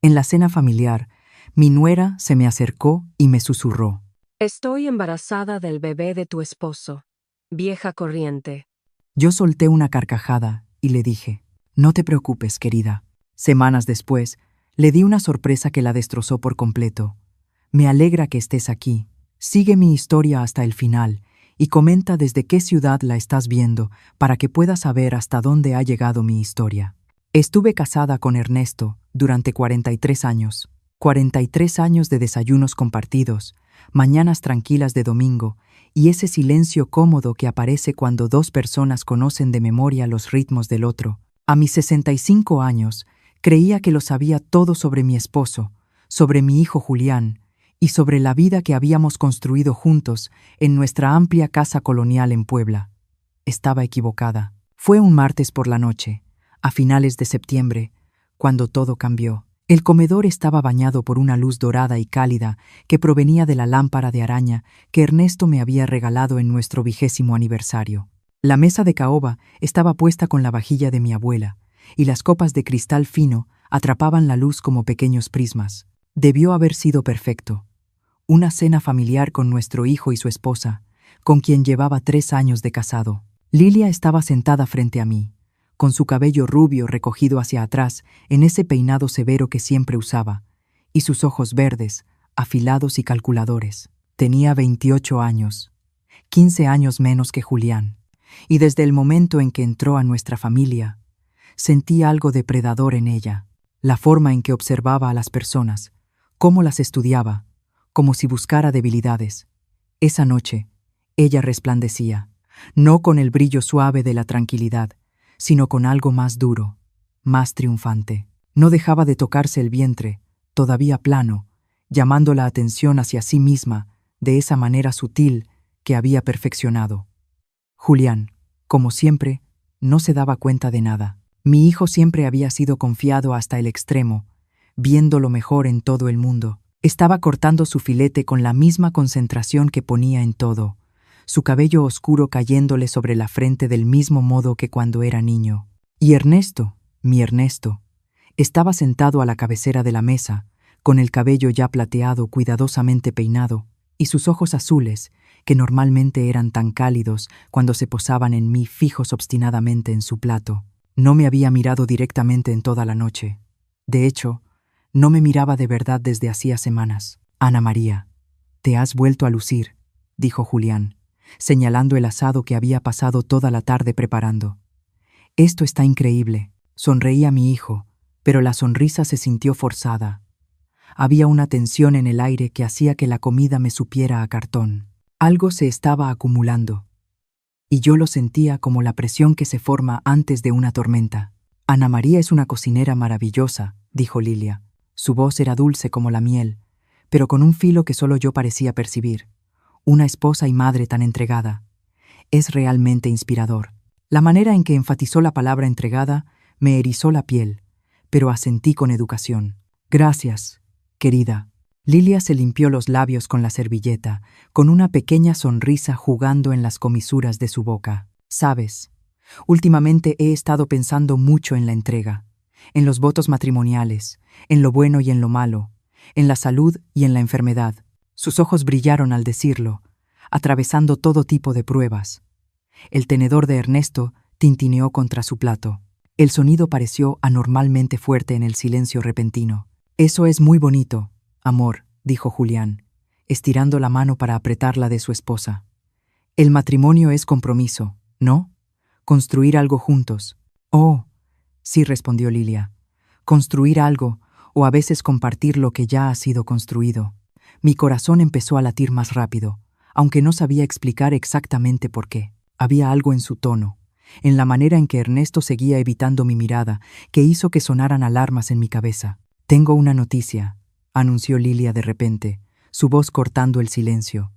En la cena familiar, mi nuera se me acercó y me susurró. Estoy embarazada del bebé de tu esposo. Vieja corriente. Yo solté una carcajada y le dije, no te preocupes, querida. Semanas después, le di una sorpresa que la destrozó por completo. Me alegra que estés aquí. Sigue mi historia hasta el final y comenta desde qué ciudad la estás viendo para que puedas saber hasta dónde ha llegado mi historia. Estuve casada con Ernesto durante 43 años. 43 años de desayunos compartidos, mañanas tranquilas de domingo y ese silencio cómodo que aparece cuando dos personas conocen de memoria los ritmos del otro. A mis 65 años, creía que lo sabía todo sobre mi esposo, sobre mi hijo Julián y sobre la vida que habíamos construido juntos en nuestra amplia casa colonial en Puebla. Estaba equivocada. Fue un martes por la noche, a finales de septiembre, cuando todo cambió. El comedor estaba bañado por una luz dorada y cálida que provenía de la lámpara de araña que Ernesto me había regalado en nuestro 20º aniversario. La mesa de caoba estaba puesta con la vajilla de mi abuela, y las copas de cristal fino atrapaban la luz como pequeños prismas. Debió haber sido perfecto. Una cena familiar con nuestro hijo y su esposa, con quien llevaba 3 años de casado. Lilia estaba sentada frente a mí, con su cabello rubio recogido hacia atrás en ese peinado severo que siempre usaba, y sus ojos verdes, afilados y calculadores. Tenía 28 años, 15 años menos que Julián, y desde el momento en que entró a nuestra familia, sentí algo depredador en ella, la forma en que observaba a las personas, cómo las estudiaba, como si buscara debilidades. Esa noche, ella resplandecía, no con el brillo suave de la tranquilidad, sino con algo más duro, más triunfante. No dejaba de tocarse el vientre, todavía plano, llamando la atención hacia sí misma de esa manera sutil que había perfeccionado. Julián, como siempre, no se daba cuenta de nada. Mi hijo siempre había sido confiado hasta el extremo, viendo lo mejor en todo el mundo. Estaba cortando su filete con la misma concentración que ponía en todo, su cabello oscuro cayéndole sobre la frente del mismo modo que cuando era niño. Y Ernesto, mi Ernesto, estaba sentado a la cabecera de la mesa, con el cabello ya plateado, cuidadosamente peinado, y sus ojos azules, que normalmente eran tan cálidos cuando se posaban en mí fijos obstinadamente en su plato. No me había mirado directamente en toda la noche. De hecho, no me miraba de verdad desde hacía semanas. Ana María, te has vuelto a lucir, dijo Julián, señalando el asado que había pasado toda la tarde preparando. Esto está increíble. Sonreía mi hijo, pero la sonrisa se sintió forzada. Había una tensión en el aire que hacía que la comida me supiera a cartón. Algo se estaba acumulando, y yo lo sentía como la presión que se forma antes de una tormenta. Ana María es una cocinera maravillosa, dijo Lilia. Su voz era dulce como la miel, pero con un filo que solo yo parecía percibir. Una esposa y madre tan entregada. Es realmente inspirador. La manera en que enfatizó la palabra entregada me erizó la piel, pero asentí con educación. Gracias, querida. Lilia se limpió los labios con la servilleta, con una pequeña sonrisa jugando en las comisuras de su boca. Sabes, últimamente he estado pensando mucho en la entrega, en los votos matrimoniales, en lo bueno y en lo malo, en la salud y en la enfermedad. Sus ojos brillaron al decirlo, atravesando todo tipo de pruebas. El tenedor de Ernesto tintineó contra su plato. El sonido pareció anormalmente fuerte en el silencio repentino. Eso es muy bonito, amor, dijo Julián, estirando la mano para apretarla de su esposa. El matrimonio es compromiso, ¿no? Construir algo juntos. Oh, sí, respondió Lilia. Construir algo, o a veces compartir lo que ya ha sido construido. Mi corazón empezó a latir más rápido, aunque no sabía explicar exactamente por qué. Había algo en su tono, en la manera en que Ernesto seguía evitando mi mirada, que hizo que sonaran alarmas en mi cabeza. Tengo una noticia, anunció Lilia de repente, su voz cortando el silencio.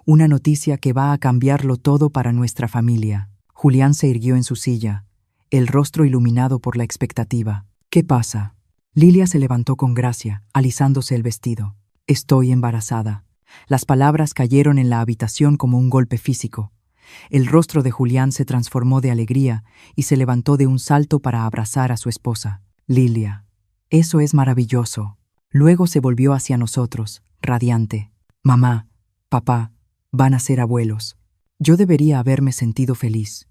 Una noticia que va a cambiarlo todo para nuestra familia. Julián se irguió en su silla, el rostro iluminado por la expectativa. ¿Qué pasa? Lilia se levantó con gracia, alisándose el vestido. Estoy embarazada. Las palabras cayeron en la habitación como un golpe físico. El rostro de Julián se transformó de alegría y se levantó de un salto para abrazar a su esposa. Lilia, Eso es maravilloso. Luego se volvió hacia nosotros, radiante. Mamá, papá, van a ser abuelos. Yo debería haberme sentido feliz.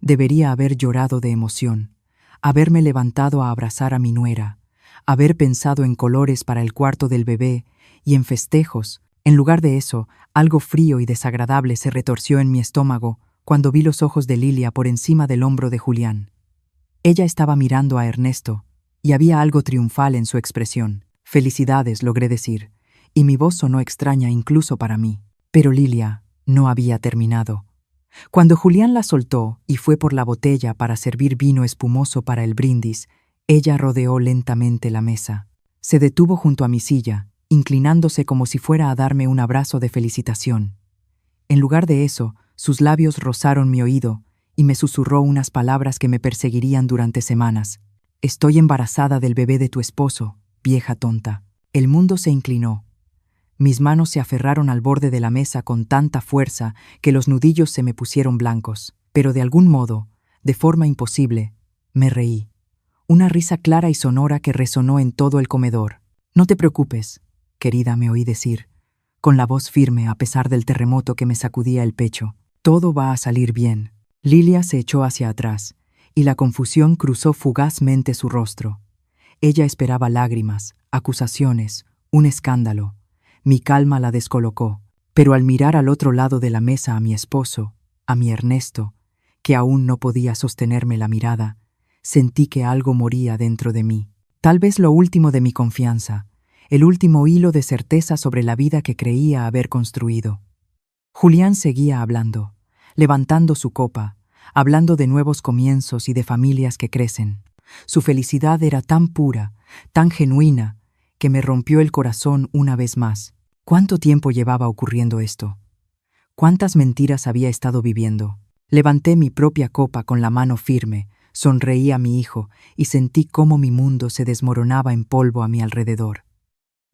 Debería haber llorado de emoción, haberme levantado a abrazar a mi nuera, haber pensado en colores para el cuarto del bebé y en festejos. En lugar de eso, algo frío y desagradable se retorció en mi estómago cuando vi los ojos de Lilia por encima del hombro de Julián. Ella estaba mirando a Ernesto, y había algo triunfal en su expresión. Felicidades, logré decir, y mi voz sonó extraña incluso para mí. Pero Lilia no había terminado. Cuando Julián la soltó y fue por la botella para servir vino espumoso para el brindis, ella rodeó lentamente la mesa. Se detuvo junto a mi silla, inclinándose como si fuera a darme un abrazo de felicitación. En lugar de eso, sus labios rozaron mi oído y me susurró unas palabras que me perseguirían durante semanas. Estoy embarazada del bebé de tu esposo, vieja tonta. El mundo se inclinó. Mis manos se aferraron al borde de la mesa con tanta fuerza que los nudillos se me pusieron blancos. Pero de algún modo, de forma imposible, me reí. Una risa clara y sonora que resonó en todo el comedor. No te preocupes, querida, me oí decir, con la voz firme a pesar del terremoto que me sacudía el pecho. Todo va a salir bien. Lilia se echó hacia atrás, y la confusión cruzó fugazmente su rostro. Ella esperaba lágrimas, acusaciones, un escándalo. Mi calma la descolocó, pero al mirar al otro lado de la mesa a mi esposo, a mi Ernesto, que aún no podía sostenerme la mirada, sentí que algo moría dentro de mí. Tal vez lo último de mi confianza, el último hilo de certeza sobre la vida que creía haber construido. Julián seguía hablando, levantando su copa, hablando de nuevos comienzos y de familias que crecen. Su felicidad era tan pura, tan genuina, que me rompió el corazón una vez más. ¿Cuánto tiempo llevaba ocurriendo esto? ¿Cuántas mentiras había estado viviendo? Levanté mi propia copa con la mano firme, sonreí a mi hijo y sentí cómo mi mundo se desmoronaba en polvo a mi alrededor.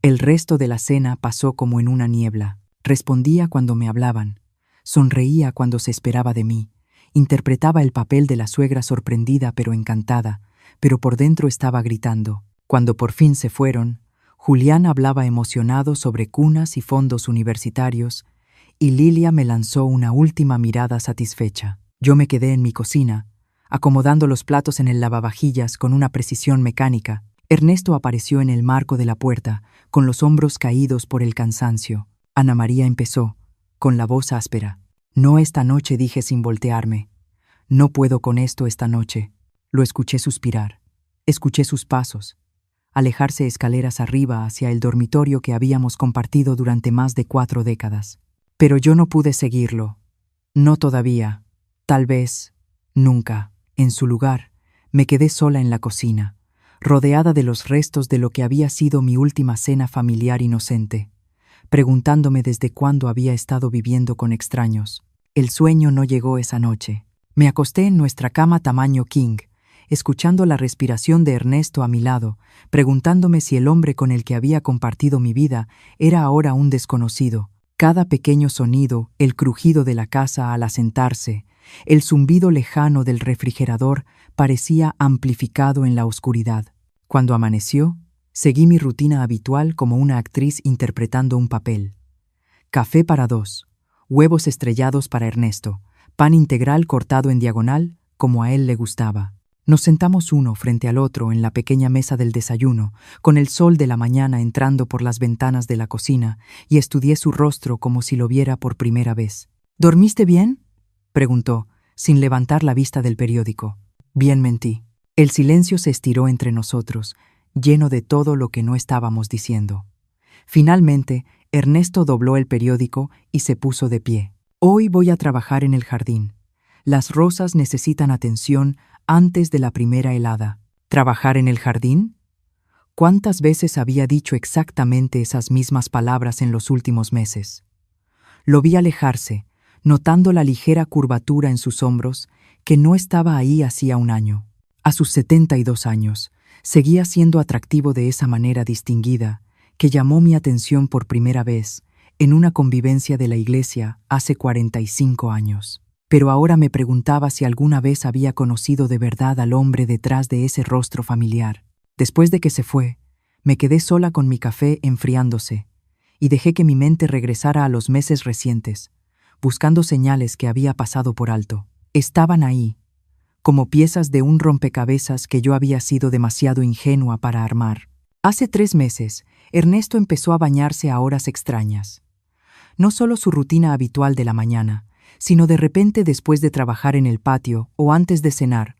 El resto de la cena pasó como en una niebla. Respondía cuando me hablaban, sonreía cuando se esperaba de mí, interpretaba el papel de la suegra sorprendida pero encantada, pero por dentro estaba gritando. Cuando por fin se fueron, Julián hablaba emocionado sobre cunas y fondos universitarios, y Lilia me lanzó una última mirada satisfecha. Yo me quedé en mi cocina, acomodando los platos en el lavavajillas con una precisión mecánica. Ernesto apareció en el marco de la puerta, con los hombros caídos por el cansancio. Ana María empezó, con la voz áspera. No esta noche, dije sin voltearme. No puedo con esto esta noche. Lo escuché suspirar. Escuché sus pasos, alejarse escaleras arriba hacia el dormitorio que habíamos compartido durante más de 4 décadas. Pero yo no pude seguirlo. No todavía. Tal vez. Nunca. En su lugar, me quedé sola en la cocina, rodeada de los restos de lo que había sido mi última cena familiar inocente, preguntándome desde cuándo había estado viviendo con extraños. El sueño no llegó esa noche. Me acosté en nuestra cama tamaño king, escuchando la respiración de Ernesto a mi lado, preguntándome si el hombre con el que había compartido mi vida era ahora un desconocido. Cada pequeño sonido, el crujido de la casa al asentarse, el zumbido lejano del refrigerador parecía amplificado en la oscuridad. Cuando amaneció, seguí mi rutina habitual como una actriz interpretando un papel. Café para 2, huevos estrellados para Ernesto, pan integral cortado en diagonal, como a él le gustaba. Nos sentamos uno frente al otro en la pequeña mesa del desayuno, con el sol de la mañana entrando por las ventanas de la cocina, y estudié su rostro como si lo viera por primera vez. ¿Dormiste bien?, preguntó, sin levantar la vista del periódico. Bien, mentí. El silencio se estiró entre nosotros, lleno de todo lo que no estábamos diciendo. Finalmente, Ernesto dobló el periódico y se puso de pie. Hoy voy a trabajar en el jardín. Las rosas necesitan atención antes de la primera helada. ¿Trabajar en el jardín? ¿Cuántas veces había dicho exactamente esas mismas palabras en los últimos meses? Lo vi alejarse, notando la ligera curvatura en sus hombros, que no estaba ahí hacía un año. A sus 72 años, seguía siendo atractivo de esa manera distinguida, que llamó mi atención por primera vez en una convivencia de la iglesia hace 45 años. Pero ahora me preguntaba si alguna vez había conocido de verdad al hombre detrás de ese rostro familiar. Después de que se fue, me quedé sola con mi café enfriándose y dejé que mi mente regresara a los meses recientes, buscando señales que había pasado por alto. Estaban ahí, como piezas de un rompecabezas que yo había sido demasiado ingenua para armar. Hace 3 meses, Ernesto empezó a bañarse a horas extrañas. No solo su rutina habitual de la mañana, sino de repente después de trabajar en el patio o antes de cenar,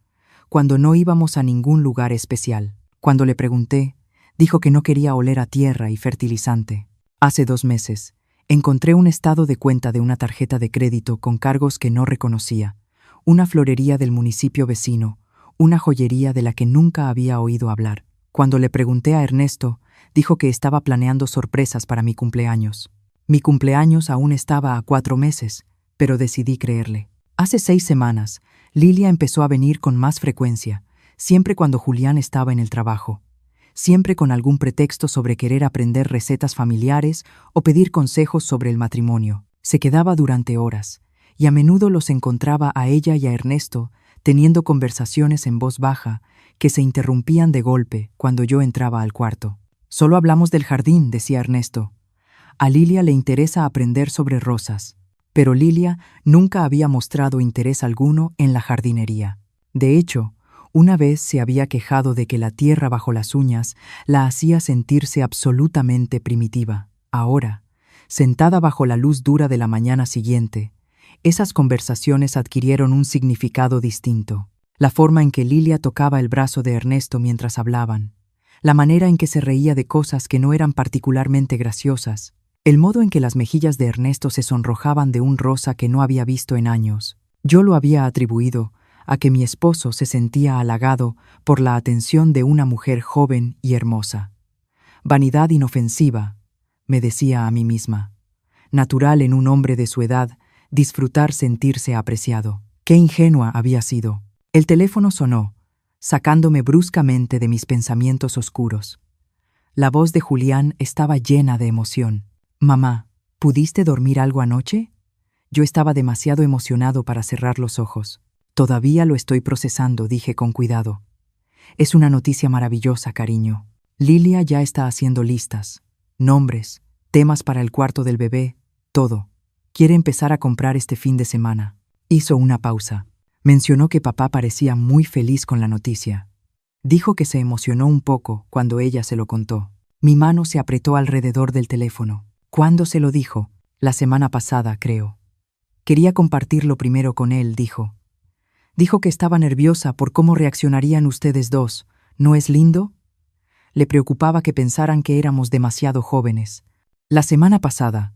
cuando no íbamos a ningún lugar especial. Cuando le pregunté, dijo que no quería oler a tierra y fertilizante. Hace 2 meses, encontré un estado de cuenta de una tarjeta de crédito con cargos que no reconocía, una florería del municipio vecino, una joyería de la que nunca había oído hablar. Cuando le pregunté a Ernesto, dijo que estaba planeando sorpresas para mi cumpleaños. Mi cumpleaños aún estaba a 4 meses, pero decidí creerle. Hace 6 semanas, Lilia empezó a venir con más frecuencia, siempre cuando Julián estaba en el trabajo, siempre con algún pretexto sobre querer aprender recetas familiares o pedir consejos sobre el matrimonio. Se quedaba durante horas, y a menudo los encontraba a ella y a Ernesto teniendo conversaciones en voz baja que se interrumpían de golpe cuando yo entraba al cuarto. «Solo hablamos del jardín», decía Ernesto. A Lilia le interesa aprender sobre rosas, pero Lilia nunca había mostrado interés alguno en la jardinería. De hecho, una vez se había quejado de que la tierra bajo las uñas la hacía sentirse absolutamente primitiva. Ahora, sentada bajo la luz dura de la mañana siguiente, esas conversaciones adquirieron un significado distinto. La forma en que Lilia tocaba el brazo de Ernesto mientras hablaban, la manera en que se reía de cosas que no eran particularmente graciosas, el modo en que las mejillas de Ernesto se sonrojaban de un rosa que no había visto en años. Yo lo había atribuido a que mi esposo se sentía halagado por la atención de una mujer joven y hermosa. Vanidad inofensiva, me decía a mí misma. Natural en un hombre de su edad disfrutar sentirse apreciado. Qué ingenua había sido. El teléfono sonó, sacándome bruscamente de mis pensamientos oscuros. La voz de Julián estaba llena de emoción. «Mamá, ¿pudiste dormir algo anoche?» Yo estaba demasiado emocionado para cerrar los ojos. «Todavía lo estoy procesando», dije con cuidado. «Es una noticia maravillosa, cariño. Lilia ya está haciendo listas, nombres, temas para el cuarto del bebé, todo. Quiere empezar a comprar este fin de semana». Hizo una pausa. Mencionó que papá parecía muy feliz con la noticia. Dijo que se emocionó un poco cuando ella se lo contó. Mi mano se apretó alrededor del teléfono. ¿Cuándo se lo dijo? La semana pasada, creo. Quería compartirlo primero con él, dijo. Dijo que estaba nerviosa por cómo reaccionarían ustedes dos. ¿No es lindo? Le preocupaba que pensaran que éramos demasiado jóvenes. La semana pasada,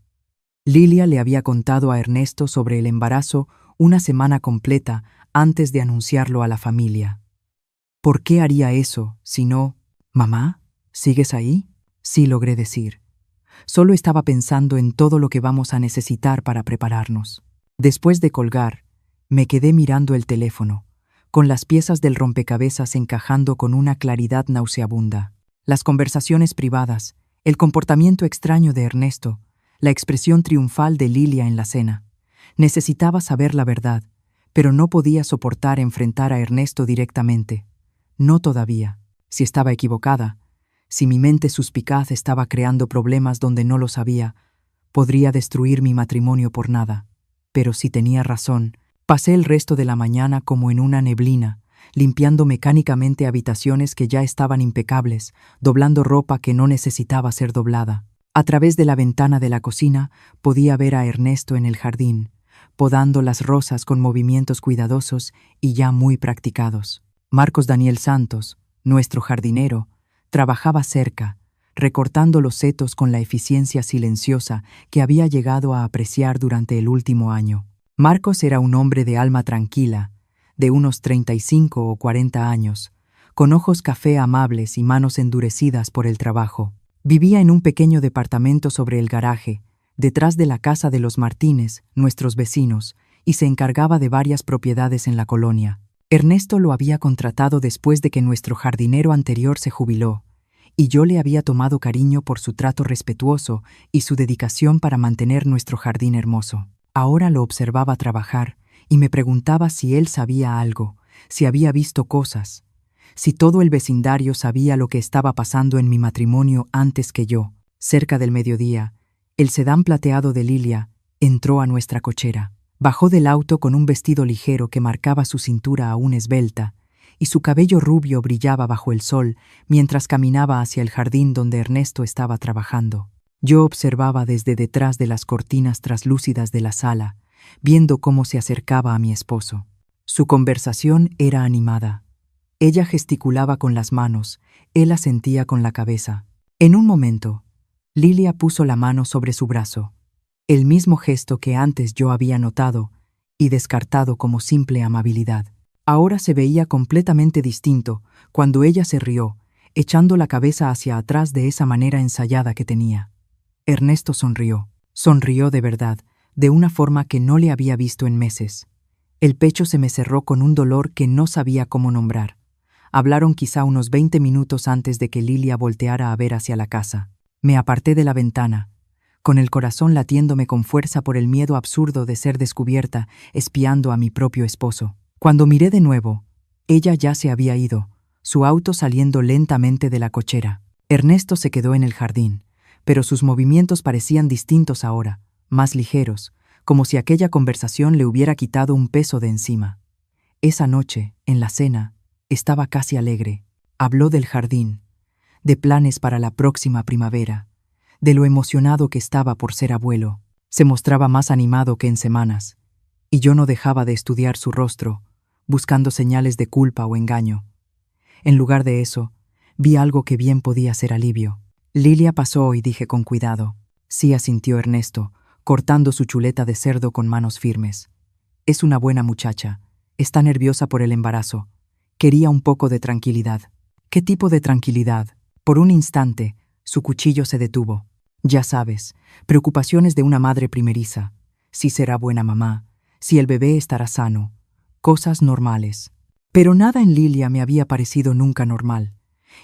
Lilia le había contado a Ernesto sobre el embarazo una semana completa antes de anunciarlo a la familia. ¿Por qué haría eso si no? «Mamá, ¿sigues ahí?» Sí, logré decir. Solo estaba pensando en todo lo que vamos a necesitar para prepararnos. Después de colgar, me quedé mirando el teléfono, con las piezas del rompecabezas encajando con una claridad nauseabunda. Las conversaciones privadas, el comportamiento extraño de Ernesto, la expresión triunfal de Lilia en la cena. Necesitaba saber la verdad, pero no podía soportar enfrentar a Ernesto directamente. No todavía. Si estaba equivocada, si mi mente suspicaz estaba creando problemas donde no lo sabía, podría destruir mi matrimonio por nada. Pero si tenía razón, pasé el resto de la mañana como en una neblina, limpiando mecánicamente habitaciones que ya estaban impecables, doblando ropa que no necesitaba ser doblada. A través de la ventana de la cocina podía ver a Ernesto en el jardín, podando las rosas con movimientos cuidadosos y ya muy practicados. Marcos Daniel Santos, nuestro jardinero, trabajaba cerca, recortando los setos con la eficiencia silenciosa que había llegado a apreciar durante el último año. Marcos era un hombre de alma tranquila, de unos 35 o 40 años, con ojos café amables y manos endurecidas por el trabajo. Vivía en un pequeño departamento sobre el garaje, detrás de la casa de los Martínez, nuestros vecinos, y se encargaba de varias propiedades en la colonia. Ernesto lo había contratado después de que nuestro jardinero anterior se jubiló, y yo le había tomado cariño por su trato respetuoso y su dedicación para mantener nuestro jardín hermoso. Ahora lo observaba trabajar y me preguntaba si él sabía algo, si había visto cosas, si todo el vecindario sabía lo que estaba pasando en mi matrimonio antes que yo. Cerca del mediodía, el sedán plateado de Lilia entró a nuestra cochera. Bajó del auto con un vestido ligero que marcaba su cintura aún esbelta, y su cabello rubio brillaba bajo el sol mientras caminaba hacia el jardín donde Ernesto estaba trabajando. Yo observaba desde detrás de las cortinas traslúcidas de la sala, viendo cómo se acercaba a mi esposo. Su conversación era animada. Ella gesticulaba con las manos, él asentía con la cabeza. En un momento, Lilia puso la mano sobre su brazo, el mismo gesto que antes yo había notado y descartado como simple amabilidad. Ahora se veía completamente distinto cuando ella se rió, echando la cabeza hacia atrás de esa manera ensayada que tenía. Ernesto sonrió. Sonrió de verdad, de una forma que no le había visto en meses. El pecho se me cerró con un dolor que no sabía cómo nombrar. Hablaron quizá unos 20 minutos antes de que Lilia volteara a ver hacia la casa. Me aparté de la ventana, con el corazón latiéndome con fuerza por el miedo absurdo de ser descubierta, espiando a mi propio esposo. Cuando miré de nuevo, ella ya se había ido, su auto saliendo lentamente de la cochera. Ernesto se quedó en el jardín, pero sus movimientos parecían distintos ahora, más ligeros, como si aquella conversación le hubiera quitado un peso de encima. Esa noche, en la cena, estaba casi alegre. Habló del jardín, de planes para la próxima primavera, de lo emocionado que estaba por ser abuelo. Se mostraba más animado que en semanas, y yo no dejaba de estudiar su rostro, buscando señales de culpa o engaño. En lugar de eso, vi algo que bien podía ser alivio. Lilia pasó y dije con cuidado. Sí, asintió Ernesto, cortando su chuleta de cerdo con manos firmes. Es una buena muchacha. Está nerviosa por el embarazo. Quería un poco de tranquilidad. ¿Qué tipo de tranquilidad? Por un instante, su cuchillo se detuvo. Ya sabes, preocupaciones de una madre primeriza. Si será buena mamá, si el bebé estará sano. Cosas normales. Pero nada en Lilia me había parecido nunca normal,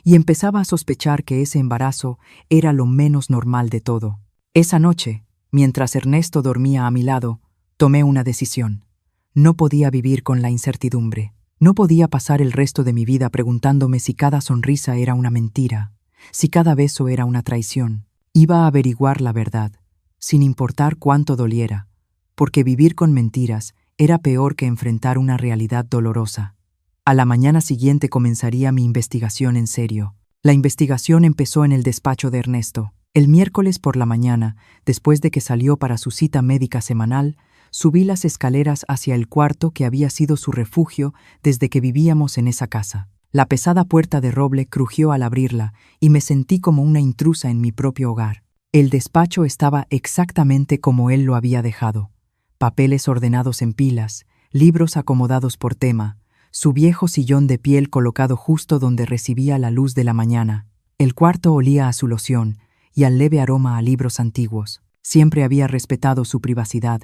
y empezaba a sospechar que ese embarazo era lo menos normal de todo. Esa noche, mientras Ernesto dormía a mi lado, tomé una decisión. No podía vivir con la incertidumbre. No podía pasar el resto de mi vida preguntándome si cada sonrisa era una mentira, si cada beso era una traición. Iba a averiguar la verdad, sin importar cuánto doliera, porque vivir con mentiras era peor que enfrentar una realidad dolorosa. A la mañana siguiente comenzaría mi investigación en serio. La investigación empezó en el despacho de Ernesto. El miércoles por la mañana, después de que salió para su cita médica semanal, subí las escaleras hacia el cuarto que había sido su refugio desde que vivíamos en esa casa. La pesada puerta de roble crujió al abrirla y me sentí como una intrusa en mi propio hogar. El despacho estaba exactamente como él lo había dejado. Papeles ordenados en pilas, libros acomodados por tema, su viejo sillón de piel colocado justo donde recibía la luz de la mañana. El cuarto olía a su loción y al leve aroma a libros antiguos. Siempre había respetado su privacidad,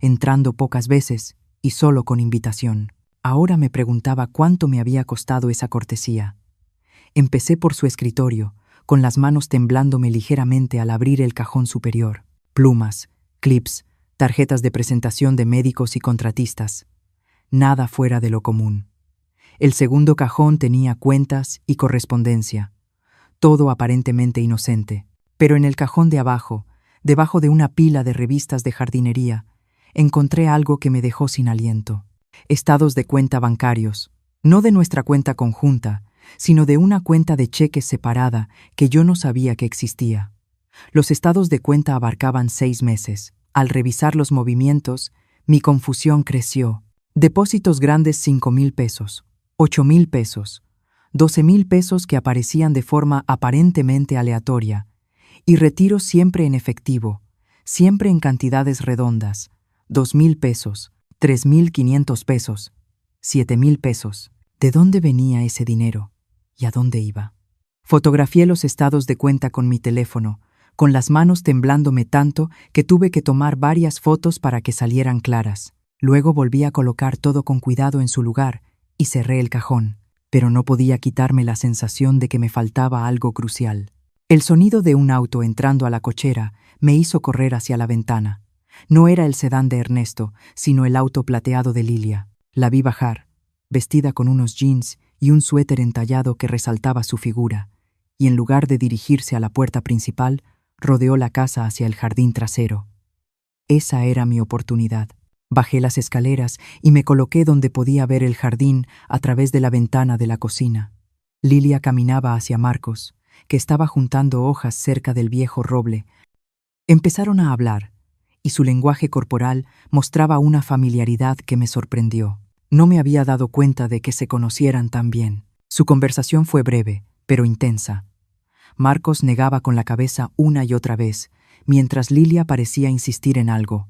entrando pocas veces y solo con invitación. Ahora me preguntaba cuánto me había costado esa cortesía. Empecé por su escritorio, con las manos temblándome ligeramente al abrir el cajón superior. Plumas, clips, tarjetas de presentación de médicos y contratistas. Nada fuera de lo común. El segundo cajón tenía cuentas y correspondencia. Todo aparentemente inocente. Pero en el cajón de abajo, debajo de una pila de revistas de jardinería, encontré algo que me dejó sin aliento. Estados de cuenta bancarios, no de nuestra cuenta conjunta, sino de una cuenta de cheques separada que yo no sabía que existía. Los estados de cuenta abarcaban 6 meses. Al revisar los movimientos, mi confusión creció. Depósitos grandes 5,000 pesos, 8,000 pesos, 12,000 pesos que aparecían de forma aparentemente aleatoria, y retiros siempre en efectivo, siempre en cantidades redondas, 2,000 pesos, 3,500 pesos, 7,000 pesos. ¿De dónde venía ese dinero? ¿Y a dónde iba? Fotografié los estados de cuenta con mi teléfono, con las manos temblándome tanto que tuve que tomar varias fotos para que salieran claras. Luego volví a colocar todo con cuidado en su lugar y cerré el cajón, pero no podía quitarme la sensación de que me faltaba algo crucial. El sonido de un auto entrando a la cochera me hizo correr hacia la ventana. No era el sedán de Ernesto, sino el auto plateado de Lilia. La vi bajar, vestida con unos jeans y un suéter entallado que resaltaba su figura, y en lugar de dirigirse a la puerta principal, rodeó la casa hacia el jardín trasero. Esa era mi oportunidad. Bajé las escaleras y me coloqué donde podía ver el jardín a través de la ventana de la cocina. Lilia caminaba hacia Marcos, que estaba juntando hojas cerca del viejo roble. Empezaron a hablar, y su lenguaje corporal mostraba una familiaridad que me sorprendió. No me había dado cuenta de que se conocieran tan bien. Su conversación fue breve, pero intensa. Marcos negaba con la cabeza una y otra vez, mientras Lilia parecía insistir en algo.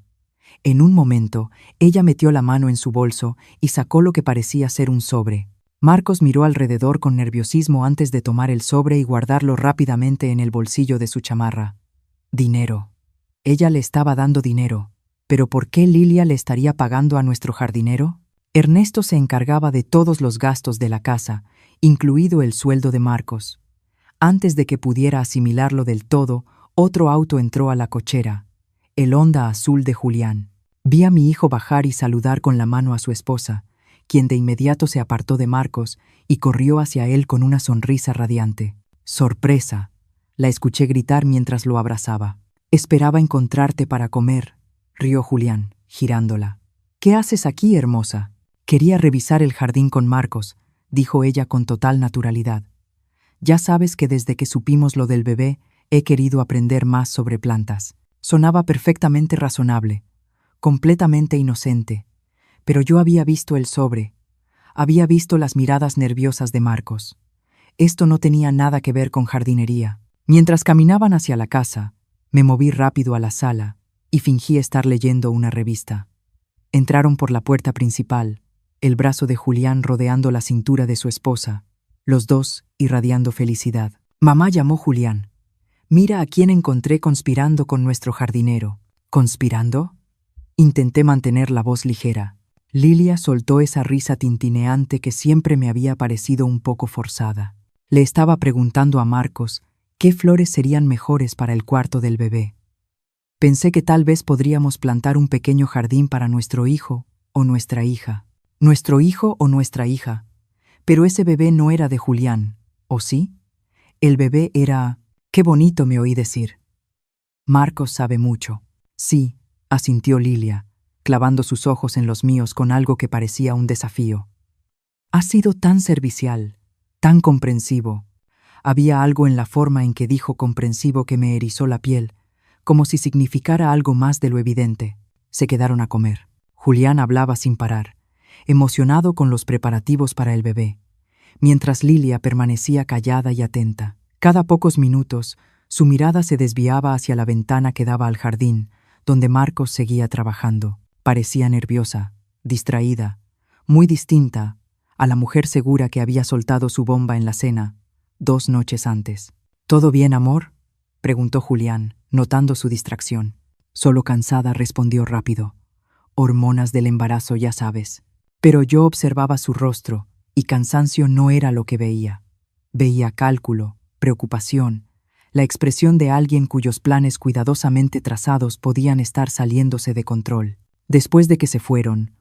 En un momento, ella metió la mano en su bolso y sacó lo que parecía ser un sobre. Marcos miró alrededor con nerviosismo antes de tomar el sobre y guardarlo rápidamente en el bolsillo de su chamarra. Dinero. Ella le estaba dando dinero. ¿Pero por qué Lilia le estaría pagando a nuestro jardinero? Ernesto se encargaba de todos los gastos de la casa, incluido el sueldo de Marcos. Antes de que pudiera asimilarlo del todo, otro auto entró a la cochera, el Honda azul de Julián. Vi a mi hijo bajar y saludar con la mano a su esposa, quien de inmediato se apartó de Marcos y corrió hacia él con una sonrisa radiante. ¡Sorpresa!, la escuché gritar mientras lo abrazaba. «Esperaba encontrarte para comer», rió Julián, girándola. «¿Qué haces aquí, hermosa?» «Quería revisar el jardín con Marcos», dijo ella con total naturalidad. «Ya sabes que desde que supimos lo del bebé, he querido aprender más sobre plantas». Sonaba perfectamente razonable, completamente inocente, pero yo había visto el sobre, había visto las miradas nerviosas de Marcos. Esto no tenía nada que ver con jardinería. Mientras caminaban hacia la casa, me moví rápido a la sala y fingí estar leyendo una revista. Entraron por la puerta principal, el brazo de Julián rodeando la cintura de su esposa, los dos irradiando felicidad. «Mamá», llamó Julián. «Mira a quién encontré conspirando con nuestro jardinero». «¿Conspirando?». Intenté mantener la voz ligera. Lilia soltó esa risa tintineante que siempre me había parecido un poco forzada. Le estaba preguntando a Marcos qué flores serían mejores para el cuarto del bebé. Pensé que tal vez podríamos plantar un pequeño jardín para nuestro hijo o nuestra hija. Nuestro hijo o nuestra hija. Pero ese bebé no era de Julián, ¿o sí? El bebé era... «Qué bonito», me oí decir. «Marcos sabe mucho». «Sí», asintió Lilia, clavando sus ojos en los míos con algo que parecía un desafío. «Ha sido tan servicial, tan comprensivo». Había algo en la forma en que dijo comprensivo que me erizó la piel, como si significara algo más de lo evidente. Se quedaron a comer. Julián hablaba sin parar, emocionado con los preparativos para el bebé, mientras Lilia permanecía callada y atenta. Cada pocos minutos, su mirada se desviaba hacia la ventana que daba al jardín, donde Marcos seguía trabajando. Parecía nerviosa, distraída, muy distinta a la mujer segura que había soltado su bomba en la cena 2 noches antes. «¿Todo bien, amor?», preguntó Julián, notando su distracción. «Solo cansada», respondió rápido. «Hormonas del embarazo, ya sabes». Pero yo observaba su rostro, y cansancio no era lo que veía. Veía cálculo, preocupación, la expresión de alguien cuyos planes cuidadosamente trazados podían estar saliéndose de control. Después de que se fueron,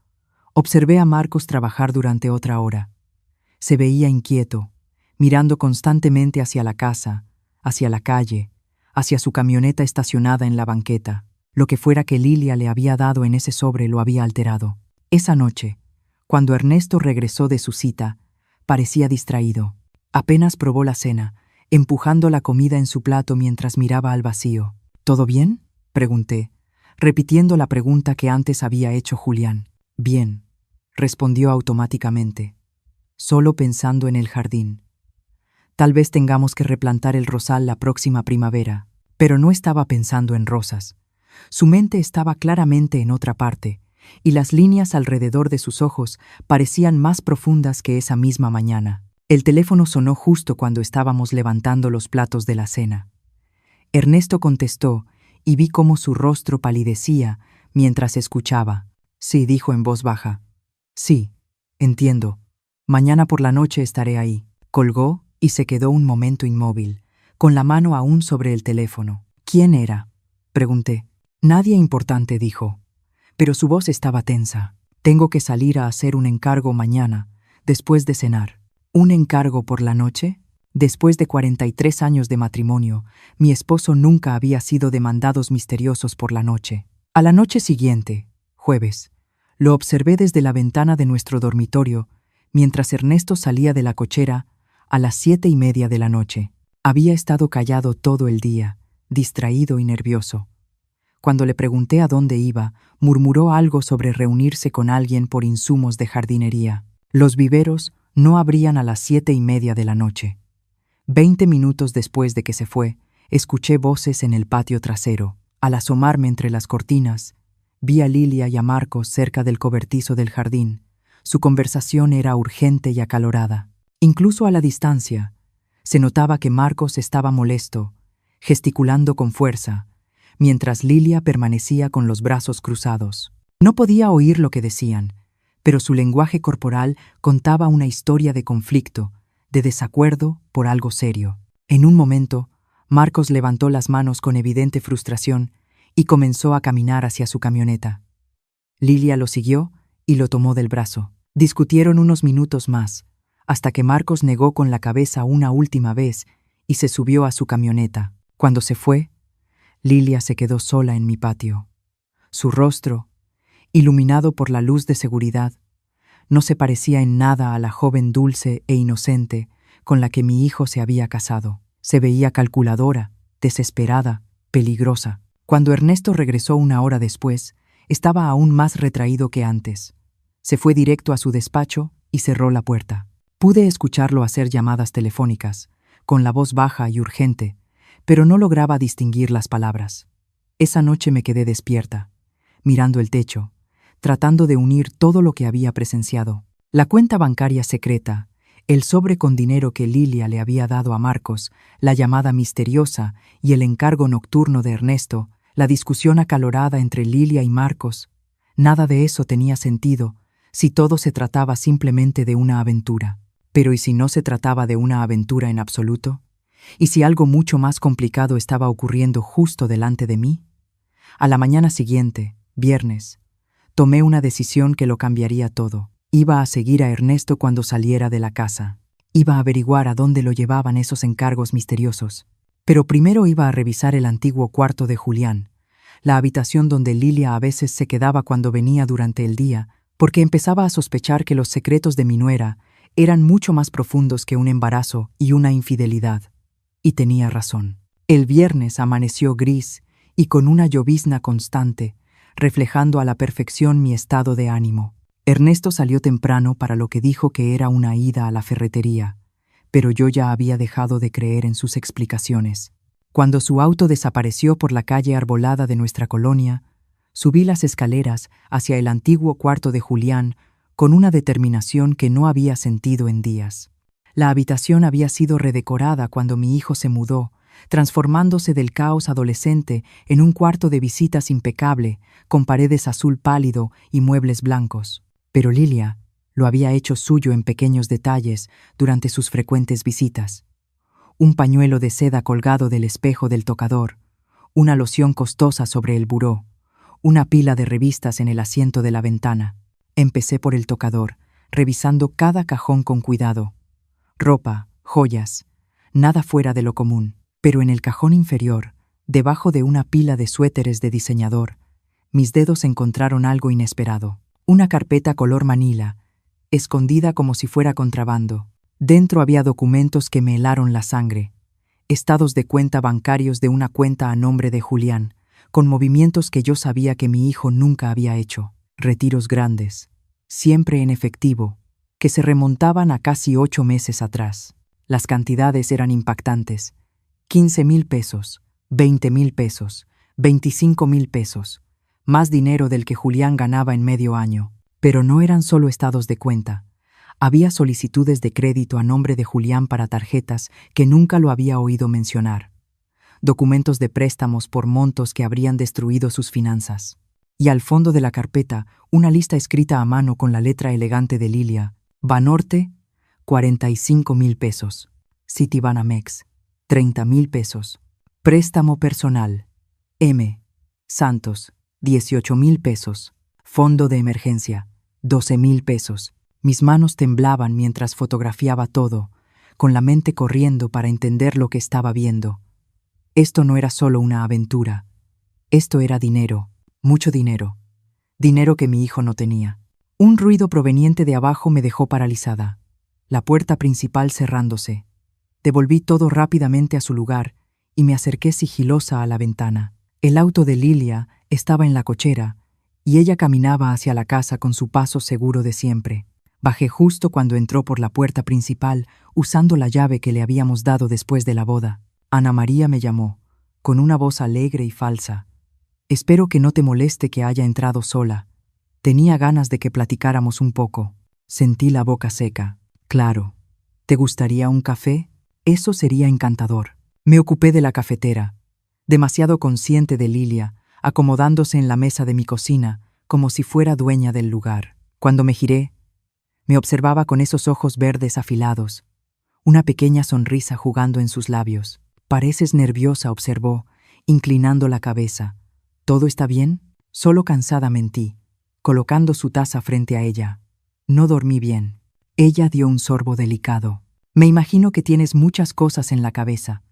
observé a Marcos trabajar durante otra hora. Se veía inquieto, mirando constantemente hacia la casa, hacia la calle, hacia su camioneta estacionada en la banqueta. Lo que fuera que Lilia le había dado en ese sobre lo había alterado. Esa noche, cuando Ernesto regresó de su cita, parecía distraído. Apenas probó la cena, empujando la comida en su plato mientras miraba al vacío. «¿Todo bien?», pregunté, repitiendo la pregunta que antes había hecho Julián. «Bien», respondió automáticamente, solo pensando en el jardín. «Tal vez tengamos que replantar el rosal la próxima primavera». Pero no estaba pensando en rosas. Su mente estaba claramente en otra parte, y las líneas alrededor de sus ojos parecían más profundas que esa misma mañana. El teléfono sonó justo cuando estábamos levantando los platos de la cena. Ernesto contestó y vi cómo su rostro palidecía mientras escuchaba. «Sí», dijo en voz baja. «Sí, entiendo. Mañana por la noche estaré ahí». Colgó y se quedó un momento inmóvil, con la mano aún sobre el teléfono. «¿Quién era?», pregunté. «Nadie importante», dijo, pero su voz estaba tensa. «Tengo que salir a hacer un encargo mañana, después de cenar». ¿Un encargo por la noche? Después de 43 años de matrimonio, mi esposo nunca había sido de mandados misteriosos por la noche. A la noche siguiente, jueves, lo observé desde la ventana de nuestro dormitorio, mientras Ernesto salía de la cochera a las 7:30 de la noche. Había estado callado todo el día, distraído y nervioso. Cuando le pregunté a dónde iba, murmuró algo sobre reunirse con alguien por insumos de jardinería. Los viveros no abrían a las 7:30 de la noche. 20 minutos después de que se fue, escuché voces en el patio trasero. Al asomarme entre las cortinas, vi a Lilia y a Marcos cerca del cobertizo del jardín. Su conversación era urgente y acalorada. Incluso a la distancia, se notaba que Marcos estaba molesto, gesticulando con fuerza, mientras Lilia permanecía con los brazos cruzados. No podía oír lo que decían, pero su lenguaje corporal contaba una historia de conflicto, de desacuerdo por algo serio. En un momento, Marcos levantó las manos con evidente frustración y comenzó a caminar hacia su camioneta. Lilia lo siguió y lo tomó del brazo. Discutieron unos minutos más, hasta que Marcos negó con la cabeza una última vez y se subió a su camioneta. Cuando se fue, Lilia se quedó sola en mi patio. Su rostro, iluminado por la luz de seguridad, no se parecía en nada a la joven dulce e inocente con la que mi hijo se había casado. Se veía calculadora, desesperada, peligrosa. Cuando Ernesto regresó una hora después, estaba aún más retraído que antes. Se fue directo a su despacho y cerró la puerta. Pude escucharlo hacer llamadas telefónicas, con la voz baja y urgente, pero no lograba distinguir las palabras. Esa noche me quedé despierta, mirando el techo, tratando de unir todo lo que había presenciado. La cuenta bancaria secreta, el sobre con dinero que Lilia le había dado a Marcos, la llamada misteriosa y el encargo nocturno de Ernesto, la discusión acalorada entre Lilia y Marcos. Nada de eso tenía sentido si todo se trataba simplemente de una aventura. Pero ¿y si no se trataba de una aventura en absoluto? ¿Y si algo mucho más complicado estaba ocurriendo justo delante de mí? A la mañana siguiente, viernes, tomé una decisión que lo cambiaría todo. Iba a seguir a Ernesto cuando saliera de la casa. Iba a averiguar a dónde lo llevaban esos encargos misteriosos. Pero primero iba a revisar el antiguo cuarto de Julián, la habitación donde Lilia a veces se quedaba cuando venía durante el día, porque empezaba a sospechar que los secretos de mi nuera eran mucho más profundos que un embarazo y una infidelidad. Y tenía razón. El viernes amaneció gris y con una llovizna constante, reflejando a la perfección mi estado de ánimo. Ernesto salió temprano para lo que dijo que era una ida a la ferretería, pero yo ya había dejado de creer en sus explicaciones. Cuando su auto desapareció por la calle arbolada de nuestra colonia, subí las escaleras hacia el antiguo cuarto de Julián con una determinación que no había sentido en días. La habitación había sido redecorada cuando mi hijo se mudó, transformándose del caos adolescente en un cuarto de visitas impecable, con paredes azul pálido y muebles blancos. Pero Lilia lo había hecho suyo en pequeños detalles durante sus frecuentes visitas. Un pañuelo de seda colgado del espejo del tocador, una loción costosa sobre el buró, una pila de revistas en el asiento de la ventana. Empecé por el tocador, revisando cada cajón con cuidado. Ropa, joyas, nada fuera de lo común. Pero en el cajón inferior, debajo de una pila de suéteres de diseñador, mis dedos encontraron algo inesperado. Una carpeta color manila, escondida como si fuera contrabando. Dentro había documentos que me helaron la sangre. Estados de cuenta bancarios de una cuenta a nombre de Julián, con movimientos que yo sabía que mi hijo nunca había hecho. Retiros grandes, siempre en efectivo, que se remontaban a casi 8 meses atrás. Las cantidades eran impactantes. 15,000 pesos, 20,000 pesos, 25,000 pesos, más dinero del que Julián ganaba en medio año. Pero no eran solo estados de cuenta. Había solicitudes de crédito a nombre de Julián para tarjetas que nunca lo había oído mencionar. Documentos de préstamos por montos que habrían destruido sus finanzas. Y al fondo de la carpeta, una lista escrita a mano con la letra elegante de Lilia. Banorte, 45,000 pesos. Citibanamex, 30,000 pesos. Préstamo personal. M. Santos, 18,000 pesos. Fondo de emergencia, 12,000 pesos. Mis manos temblaban mientras fotografiaba todo, con la mente corriendo para entender lo que estaba viendo. Esto no era solo una aventura. Esto era dinero, mucho dinero. Dinero que mi hijo no tenía. Un ruido proveniente de abajo me dejó paralizada. La puerta principal cerrándose. Devolví todo rápidamente a su lugar y me acerqué sigilosa a la ventana. El auto de Lilia estaba en la cochera y ella caminaba hacia la casa con su paso seguro de siempre. Bajé justo cuando entró por la puerta principal, usando la llave que le habíamos dado después de la boda. Ana María me llamó, con una voz alegre y falsa. Espero que no te moleste que haya entrado sola. Tenía ganas de que platicáramos un poco. Sentí la boca seca. Claro. ¿Te gustaría un café? Eso sería encantador. Me ocupé de la cafetera, demasiado consciente de Lilia, acomodándose en la mesa de mi cocina, como si fuera dueña del lugar. Cuando me giré, me observaba con esos ojos verdes afilados, una pequeña sonrisa jugando en sus labios. Pareces nerviosa, observó, inclinando la cabeza. ¿Todo está bien? Solo cansada, mentí, colocando su taza frente a ella. No dormí bien. Ella dio un sorbo delicado. Me imagino que tienes muchas cosas en la cabeza.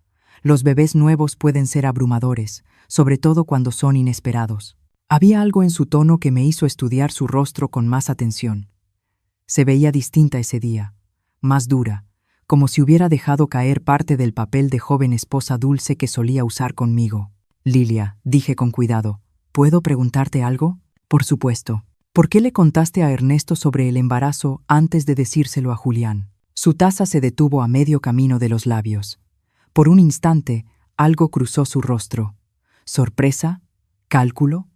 Los bebés nuevos pueden ser abrumadores, sobre todo cuando son inesperados. Había algo en su tono que me hizo estudiar su rostro con más atención. Se veía distinta ese día, más dura, como si hubiera dejado caer parte del papel de joven esposa dulce que solía usar conmigo. Lilia, dije con cuidado, ¿puedo preguntarte algo? Por supuesto. ¿Por qué le contaste a Ernesto sobre el embarazo antes de decírselo a Julián? Su taza se detuvo a medio camino de los labios. Por un instante, algo cruzó su rostro. ¿Sorpresa? ¿Cálculo?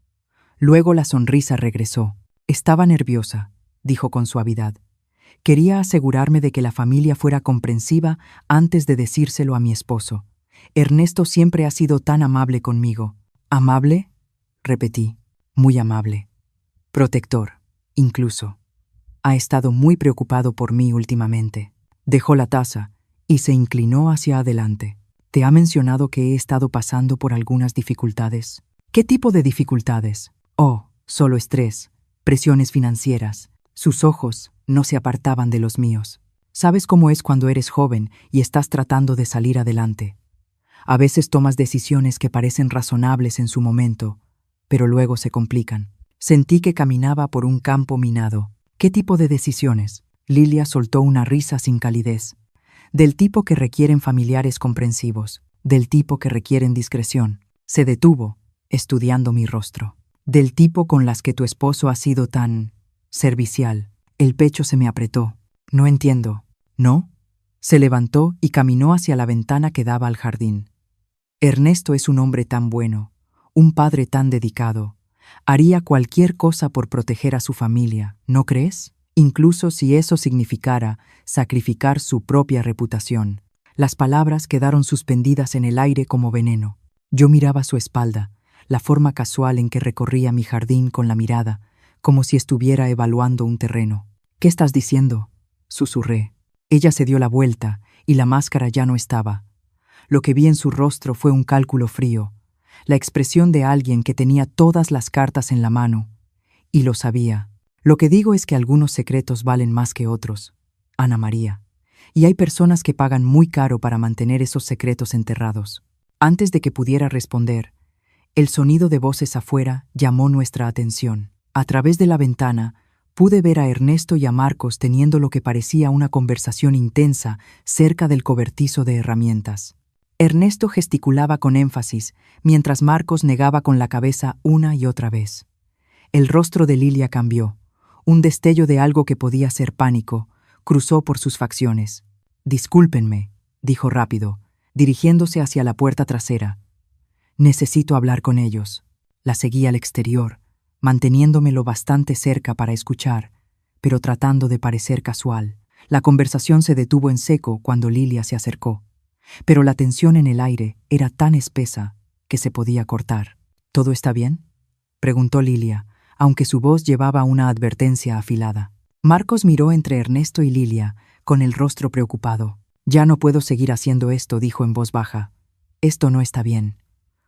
Luego la sonrisa regresó. Estaba nerviosa, dijo con suavidad. Quería asegurarme de que la familia fuera comprensiva antes de decírselo a mi esposo. Ernesto siempre ha sido tan amable conmigo. ¿Amable? Repetí. Muy amable. Protector, incluso. Ha estado muy preocupado por mí últimamente. Dejó la taza y se inclinó hacia adelante. ¿Te ha mencionado que he estado pasando por algunas dificultades? ¿Qué tipo de dificultades? Oh, solo estrés, presiones financieras. Sus ojos no se apartaban de los míos. Sabes cómo es cuando eres joven y estás tratando de salir adelante. A veces tomas decisiones que parecen razonables en su momento, pero luego se complican. Sentí que caminaba por un campo minado. ¿Qué tipo de decisiones? Lilia soltó una risa sin calidez. Del tipo que requieren familiares comprensivos, del tipo que requieren discreción. Se detuvo, estudiando mi rostro. Del tipo con las que tu esposo ha sido tan servicial. El pecho se me apretó. No entiendo. ¿No? Se levantó y caminó hacia la ventana que daba al jardín. Ernesto es un hombre tan bueno, un padre tan dedicado. Haría cualquier cosa por proteger a su familia, ¿no crees? Incluso si eso significara sacrificar su propia reputación. Las palabras quedaron suspendidas en el aire como veneno. Yo miraba su espalda, la forma casual en que recorría mi jardín con la mirada, como si estuviera evaluando un terreno. ¿Qué estás diciendo?, susurré. Ella se dio la vuelta y la máscara ya no estaba. Lo que vi en su rostro fue un cálculo frío, la expresión de alguien que tenía todas las cartas en la mano, y lo sabía. Lo que digo es que algunos secretos valen más que otros, Ana María, y hay personas que pagan muy caro para mantener esos secretos enterrados. Antes de que pudiera responder, el sonido de voces afuera llamó nuestra atención. A través de la ventana, pude ver a Ernesto y a Marcos teniendo lo que parecía una conversación intensa cerca del cobertizo de herramientas. Ernesto gesticulaba con énfasis, mientras Marcos negaba con la cabeza una y otra vez. El rostro de Lilia cambió. Un destello de algo que podía ser pánico cruzó por sus facciones. «Discúlpenme», dijo rápido, dirigiéndose hacia la puerta trasera. «Necesito hablar con ellos». La seguí al exterior, manteniéndome lo bastante cerca para escuchar, pero tratando de parecer casual. La conversación se detuvo en seco cuando Lilia se acercó, pero la tensión en el aire era tan espesa que se podía cortar. «¿Todo está bien?», preguntó Lilia, aunque su voz llevaba una advertencia afilada. Marcos miró entre Ernesto y Lilia, con el rostro preocupado. «Ya no puedo seguir haciendo esto», dijo en voz baja. «Esto no está bien.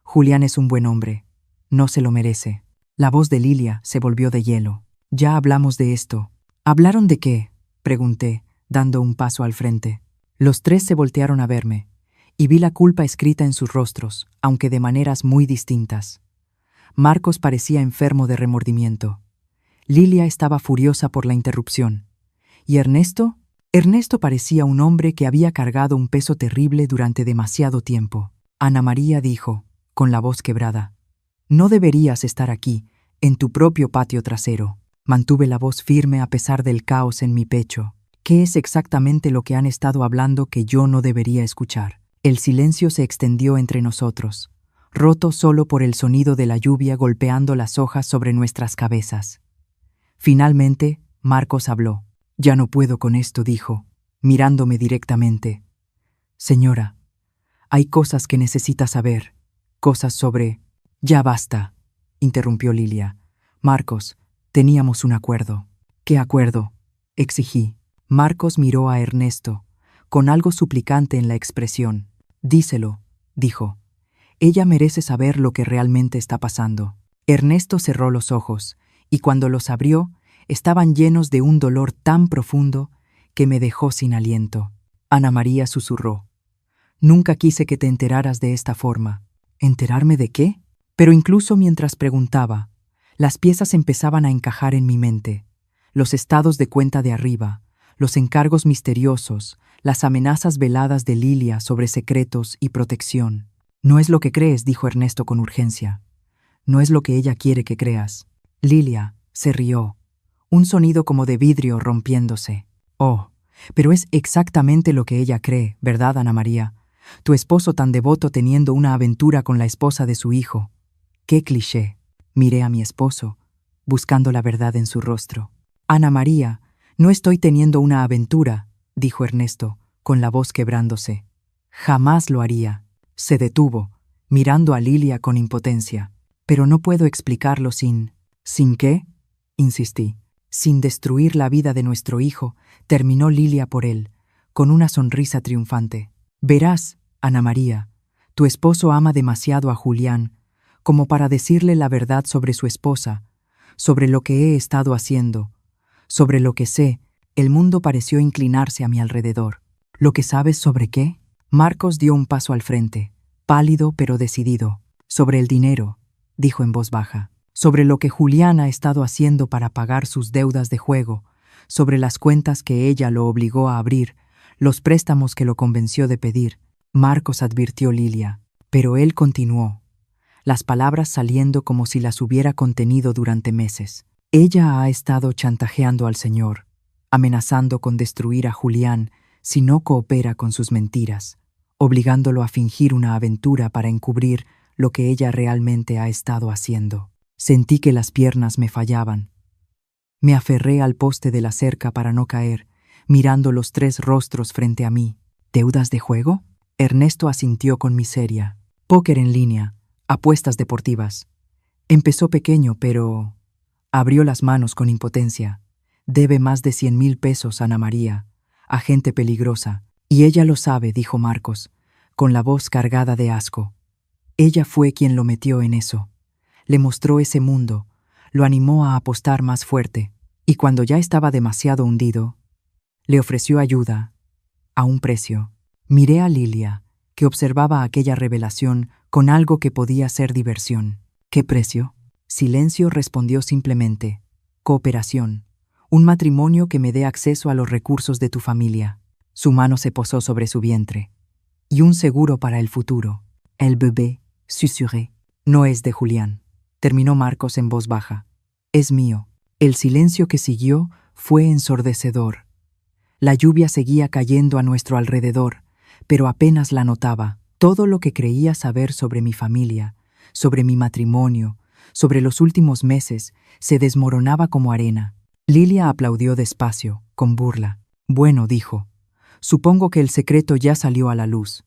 Julián es un buen hombre. No se lo merece». La voz de Lilia se volvió de hielo. «Ya hablamos de esto». «¿Hablaron de qué?», pregunté, dando un paso al frente. Los tres se voltearon a verme, y vi la culpa escrita en sus rostros, aunque de maneras muy distintas. Marcos parecía enfermo de remordimiento. Lilia estaba furiosa por la interrupción. ¿Y Ernesto? Ernesto parecía un hombre que había cargado un peso terrible durante demasiado tiempo. Ana María dijo, con la voz quebrada: «No deberías estar aquí, en tu propio patio trasero». Mantuve la voz firme a pesar del caos en mi pecho. ¿Qué es exactamente lo que han estado hablando que yo no debería escuchar? El silencio se extendió entre nosotros, roto solo por el sonido de la lluvia golpeando las hojas sobre nuestras cabezas. Finalmente, Marcos habló. «Ya no puedo con esto», dijo, mirándome directamente. «Señora, hay cosas que necesita saber, cosas sobre...» «Ya basta», interrumpió Lilia. «Marcos, teníamos un acuerdo». «¿Qué acuerdo?», exigí. Marcos miró a Ernesto, con algo suplicante en la expresión. «Díselo», dijo. «Ella merece saber lo que realmente está pasando». Ernesto cerró los ojos, y cuando los abrió, estaban llenos de un dolor tan profundo que me dejó sin aliento. Ana María susurró: «Nunca quise que te enteraras de esta forma». ¿Enterarme de qué? Pero incluso mientras preguntaba, las piezas empezaban a encajar en mi mente. Los estados de cuenta de arriba, los encargos misteriosos, las amenazas veladas de Lilia sobre secretos y protección. «No es lo que crees», dijo Ernesto con urgencia. «No es lo que ella quiere que creas». Lilia se rió, un sonido como de vidrio rompiéndose. «Oh, pero es exactamente lo que ella cree, ¿verdad, Ana María? Tu esposo tan devoto teniendo una aventura con la esposa de su hijo». «¡Qué cliché!». Miré a mi esposo, buscando la verdad en su rostro. «Ana María, no estoy teniendo una aventura», dijo Ernesto, con la voz quebrándose. «Jamás lo haría». Se detuvo, mirando a Lilia con impotencia. «Pero no puedo explicarlo sin...» «¿Sin qué?», insistí. «Sin destruir la vida de nuestro hijo», terminó Lilia por él, con una sonrisa triunfante. «Verás, Ana María, tu esposo ama demasiado a Julián como para decirle la verdad sobre su esposa, sobre lo que he estado haciendo, sobre lo que sé». El mundo pareció inclinarse a mi alrededor. «¿Lo que sabes sobre qué?». Marcos dio un paso al frente, pálido pero decidido. «Sobre el dinero», dijo en voz baja. «Sobre lo que Julián ha estado haciendo para pagar sus deudas de juego, sobre las cuentas que ella lo obligó a abrir, los préstamos que lo convenció de pedir». Marcos advirtió Lilia, pero él continuó, las palabras saliendo como si las hubiera contenido durante meses. «Ella ha estado chantajeando al señor, amenazando con destruir a Julián si no coopera con sus mentiras, obligándolo a fingir una aventura para encubrir lo que ella realmente ha estado haciendo». Sentí que las piernas me fallaban. Me aferré al poste de la cerca para no caer, mirando los tres rostros frente a mí. «¿Deudas de juego?». Ernesto asintió con miseria. «Póker en línea, apuestas deportivas». Empezó pequeño, pero... Abrió las manos con impotencia. «Debe más de 100,000 pesos, Ana María, a gente peligrosa. Y ella lo sabe», dijo Marcos, con la voz cargada de asco. «Ella fue quien lo metió en eso. Le mostró ese mundo, lo animó a apostar más fuerte, y cuando ya estaba demasiado hundido, le ofreció ayuda, a un precio». Miré a Lilia, que observaba aquella revelación con algo que podía ser diversión. «¿Qué precio?». Silencio, respondió simplemente. «Cooperación. Un matrimonio que me dé acceso a los recursos de tu familia». Su mano se posó sobre su vientre. «Y un seguro para el futuro». «El bebé», susurré. «No es de Julián», terminó Marcos en voz baja. «Es mío». El silencio que siguió fue ensordecedor. La lluvia seguía cayendo a nuestro alrededor, pero apenas la notaba. Todo lo que creía saber sobre mi familia, sobre mi matrimonio, sobre los últimos meses, se desmoronaba como arena. Lilia aplaudió despacio, con burla. «Bueno», dijo, «supongo que el secreto ya salió a la luz.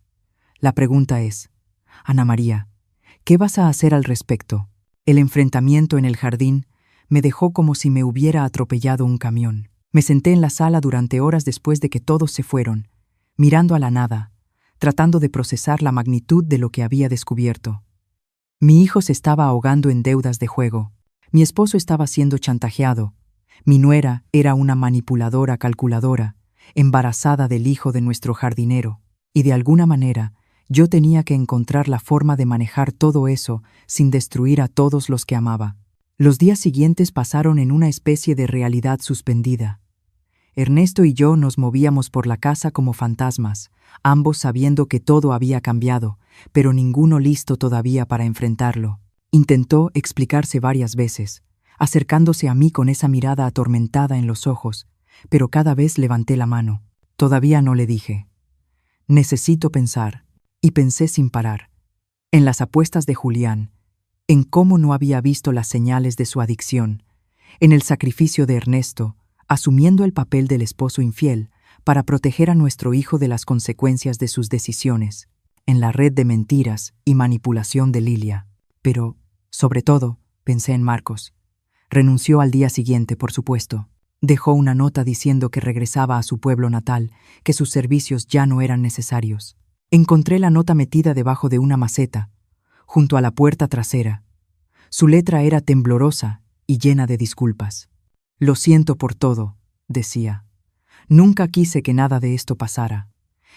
La pregunta es, Ana María, ¿qué vas a hacer al respecto?». El enfrentamiento en el jardín me dejó como si me hubiera atropellado un camión. Me senté en la sala durante horas después de que todos se fueron, mirando a la nada, tratando de procesar la magnitud de lo que había descubierto. Mi hijo se estaba ahogando en deudas de juego. Mi esposo estaba siendo chantajeado. Mi nuera era una manipuladora calculadora, embarazada del hijo de nuestro jardinero, y de alguna manera yo tenía que encontrar la forma de manejar todo eso sin destruir a todos los que amaba. Los días siguientes pasaron en una especie de realidad suspendida. Ernesto y yo nos movíamos por la casa como fantasmas, ambos sabiendo que todo había cambiado, pero ninguno listo todavía para enfrentarlo. Intentó explicarse varias veces, acercándose a mí con esa mirada atormentada en los ojos, pero cada vez levanté la mano. Todavía no le dije. Necesito pensar, y pensé sin parar. En las apuestas de Julián, en cómo no había visto las señales de su adicción, en el sacrificio de Ernesto, asumiendo el papel del esposo infiel para proteger a nuestro hijo de las consecuencias de sus decisiones, en la red de mentiras y manipulación de Lilia. Pero, sobre todo, pensé en Marcos. Renunció al día siguiente, por supuesto. Dejó una nota diciendo que regresaba a su pueblo natal, que sus servicios ya no eran necesarios. Encontré la nota metida debajo de una maceta, junto a la puerta trasera. Su letra era temblorosa y llena de disculpas. «Lo siento por todo», decía. «Nunca quise que nada de esto pasara.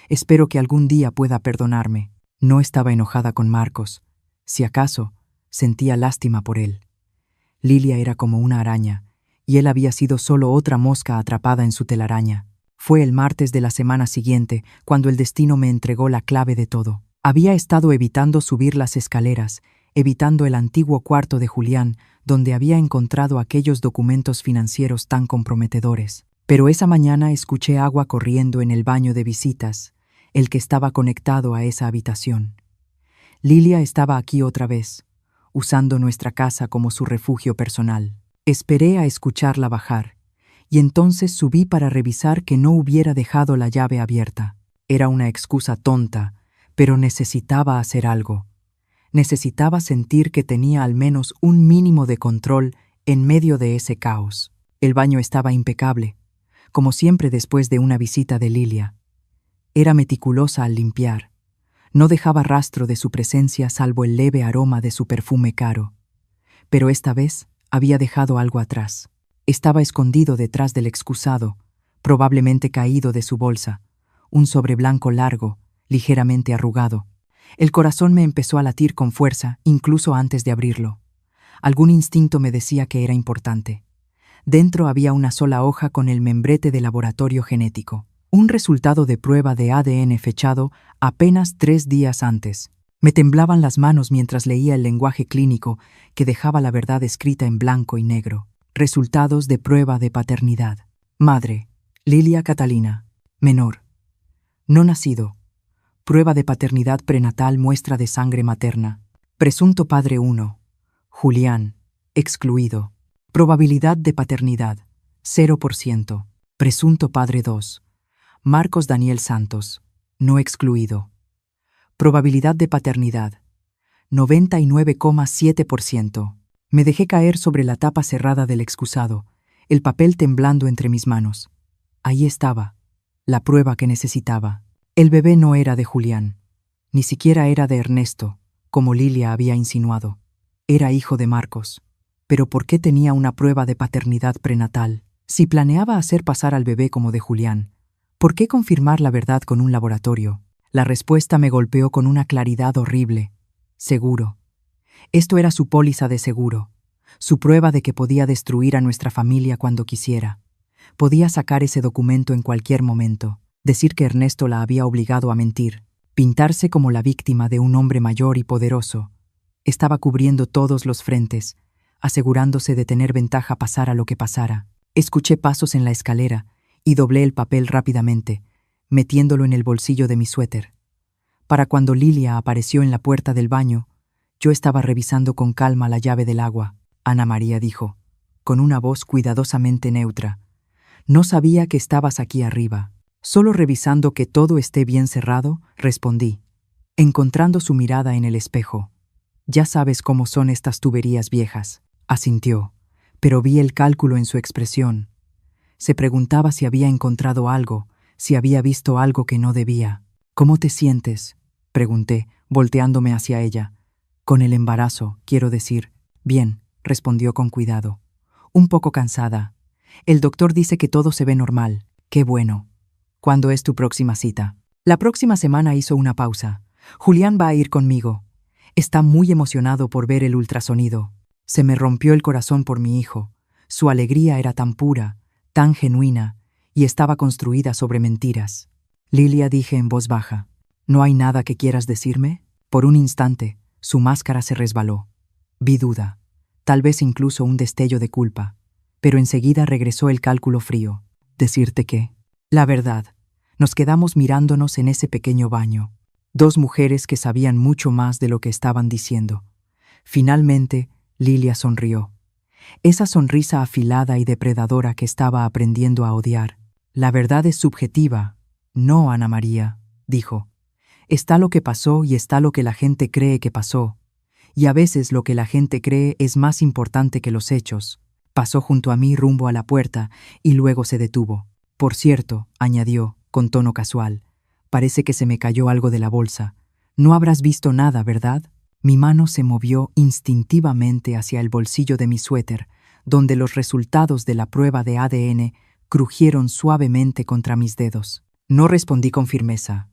Espero que algún día pueda perdonarme». No estaba enojada con Marcos. Si acaso, sentía lástima por él. Lilia era como una araña, y él había sido solo otra mosca atrapada en su telaraña. Fue el martes de la semana siguiente cuando el destino me entregó la clave de todo. Había estado evitando subir las escaleras, evitando el antiguo cuarto de Julián, donde había encontrado aquellos documentos financieros tan comprometedores. Pero esa mañana escuché agua corriendo en el baño de visitas, el que estaba conectado a esa habitación. Lilia estaba aquí otra vez, usando nuestra casa como su refugio personal. Esperé a escucharla bajar, y entonces subí para revisar que no hubiera dejado la llave abierta. Era una excusa tonta, pero necesitaba hacer algo. Necesitaba sentir que tenía al menos un mínimo de control en medio de ese caos. El baño estaba impecable, como siempre después de una visita de Lilia. Era meticulosa al limpiar. No dejaba rastro de su presencia salvo el leve aroma de su perfume caro. Pero esta vez había dejado algo atrás. Estaba escondido detrás del excusado, probablemente caído de su bolsa, un sobre blanco largo, ligeramente arrugado. El corazón me empezó a latir con fuerza, incluso antes de abrirlo. Algún instinto me decía que era importante. Dentro había una sola hoja con el membrete de laboratorio genético, un resultado de prueba de ADN fechado apenas 3 días antes. Me temblaban las manos mientras leía el lenguaje clínico que dejaba la verdad escrita en blanco y negro. Resultados de prueba de paternidad. Madre, Lilia Catalina. Menor. No nacido. Prueba de paternidad prenatal, muestra de sangre materna. Presunto padre 1. Julián. Excluido. Probabilidad de paternidad. 0%. Presunto padre 2. Marcos Daniel Santos. No excluido. Probabilidad de paternidad. 99,7%. Me dejé caer sobre la tapa cerrada del excusado, el papel temblando entre mis manos. Ahí estaba, la prueba que necesitaba. El bebé no era de Julián, ni siquiera era de Ernesto, como Lilia había insinuado. Era hijo de Marcos. Pero ¿por qué tenía una prueba de paternidad prenatal? Si planeaba hacer pasar al bebé como de Julián, ¿por qué confirmar la verdad con un laboratorio? La respuesta me golpeó con una claridad horrible. Seguro. Esto era su póliza de seguro, su prueba de que podía destruir a nuestra familia cuando quisiera. Podía sacar ese documento en cualquier momento, decir que Ernesto la había obligado a mentir, pintarse como la víctima de un hombre mayor y poderoso. Estaba cubriendo todos los frentes, asegurándose de tener ventaja pasara lo que pasara. Escuché pasos en la escalera y doblé el papel rápidamente, metiéndolo en el bolsillo de mi suéter. Para cuando Lilia apareció en la puerta del baño, yo estaba revisando con calma la llave del agua. Ana María dijo, con una voz cuidadosamente neutra. No sabía que estabas aquí arriba. Solo revisando que todo esté bien cerrado, respondí, encontrando su mirada en el espejo. Ya sabes cómo son estas tuberías viejas. Asintió, pero vi el cálculo en su expresión. Se preguntaba si había encontrado algo, si había visto algo que no debía. ¿Cómo te sientes?, pregunté, volteándome hacia ella. Con el embarazo, quiero decir. Bien, respondió con cuidado. Un poco cansada. El doctor dice que todo se ve normal. Qué bueno. ¿Cuándo es tu próxima cita? La próxima semana. Hizo una pausa. Julián va a ir conmigo. Está muy emocionado por ver el ultrasonido. Se me rompió el corazón por mi hijo. Su alegría era tan pura, tan genuina, y estaba construida sobre mentiras. Lilia, dije en voz baja. ¿No hay nada que quieras decirme? Por un instante, su máscara se resbaló. Vi duda, tal vez incluso un destello de culpa, pero enseguida regresó el cálculo frío. ¿Decirte qué? La verdad. Nos quedamos mirándonos en ese pequeño baño. Dos mujeres que sabían mucho más de lo que estaban diciendo. Finalmente, Lilia sonrió. Esa sonrisa afilada y depredadora que estaba aprendiendo a odiar. La verdad es subjetiva. No, Ana María, dijo. Está lo que pasó y está lo que la gente cree que pasó. Y a veces lo que la gente cree es más importante que los hechos. Pasó junto a mí rumbo a la puerta y luego se detuvo. Por cierto, añadió, con tono casual, parece que se me cayó algo de la bolsa. No habrás visto nada, ¿verdad? Mi mano se movió instintivamente hacia el bolsillo de mi suéter, donde los resultados de la prueba de ADN crujieron suavemente contra mis dedos. No respondí con firmeza.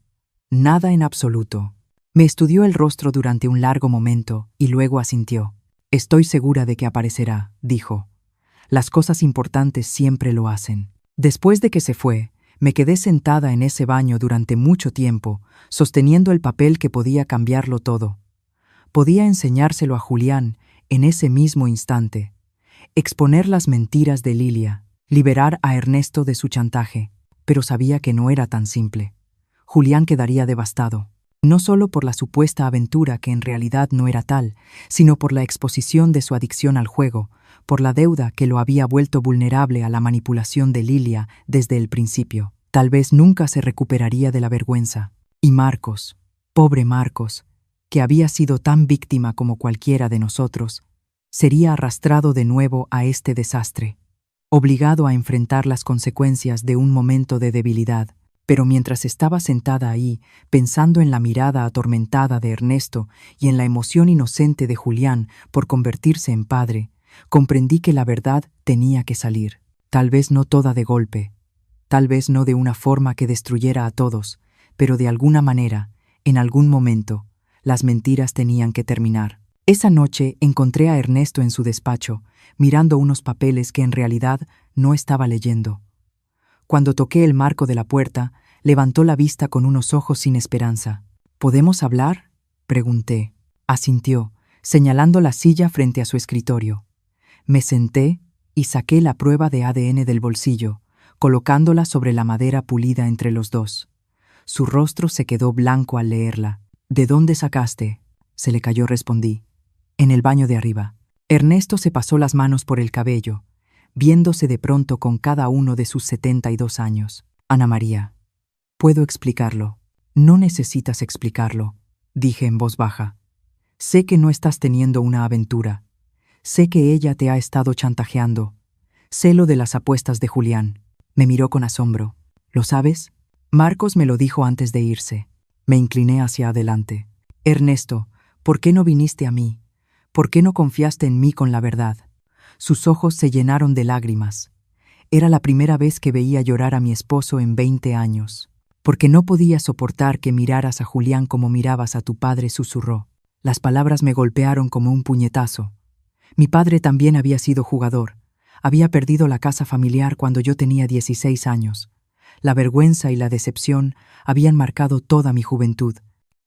Nada en absoluto. Me estudió el rostro durante un largo momento y luego asintió. Estoy segura de que aparecerá, dijo. Las cosas importantes siempre lo hacen. Después de que se fue, me quedé sentada en ese baño durante mucho tiempo, sosteniendo el papel que podía cambiarlo todo. Podía enseñárselo a Julián en ese mismo instante, exponer las mentiras de Lilia, liberar a Ernesto de su chantaje, pero sabía que no era tan simple. Julián quedaría devastado, no solo por la supuesta aventura que en realidad no era tal, sino por la exposición de su adicción al juego, por la deuda que lo había vuelto vulnerable a la manipulación de Lilia desde el principio. Tal vez nunca se recuperaría de la vergüenza. Y Marcos, pobre Marcos, que había sido tan víctima como cualquiera de nosotros, sería arrastrado de nuevo a este desastre, obligado a enfrentar las consecuencias de un momento de debilidad. Pero mientras estaba sentada ahí, pensando en la mirada atormentada de Ernesto y en la emoción inocente de Julián por convertirse en padre, comprendí que la verdad tenía que salir. Tal vez no toda de golpe, tal vez no de una forma que destruyera a todos, pero de alguna manera, en algún momento, las mentiras tenían que terminar. Esa noche encontré a Ernesto en su despacho, mirando unos papeles que en realidad no estaba leyendo. Cuando toqué el marco de la puerta, levantó la vista con unos ojos sin esperanza. ¿Podemos hablar?, pregunté. Asintió, señalando la silla frente a su escritorio. Me senté y saqué la prueba de ADN del bolsillo, colocándola sobre la madera pulida entre los dos. Su rostro se quedó blanco al leerla. ¿De dónde sacaste?, se le cayó, respondí. En el baño de arriba. Ernesto se pasó las manos por el cabello, viéndose de pronto con cada uno de sus 72 años. Ana María, puedo explicarlo. No necesitas explicarlo, dije en voz baja. Sé que no estás teniendo una aventura. Sé que ella te ha estado chantajeando. Sé lo de las apuestas de Julián. Me miró con asombro. ¿Lo sabes? Marcos me lo dijo antes de irse. Me incliné hacia adelante. Ernesto, ¿por qué no viniste a mí? ¿Por qué no confiaste en mí con la verdad? Sus ojos se llenaron de lágrimas. Era la primera vez que veía llorar a mi esposo en 20 años. Porque no podía soportar que miraras a Julián como mirabas a tu padre, susurró. Las palabras me golpearon como un puñetazo. Mi padre también había sido jugador. Había perdido la casa familiar cuando yo tenía 16 años. La vergüenza y la decepción habían marcado toda mi juventud.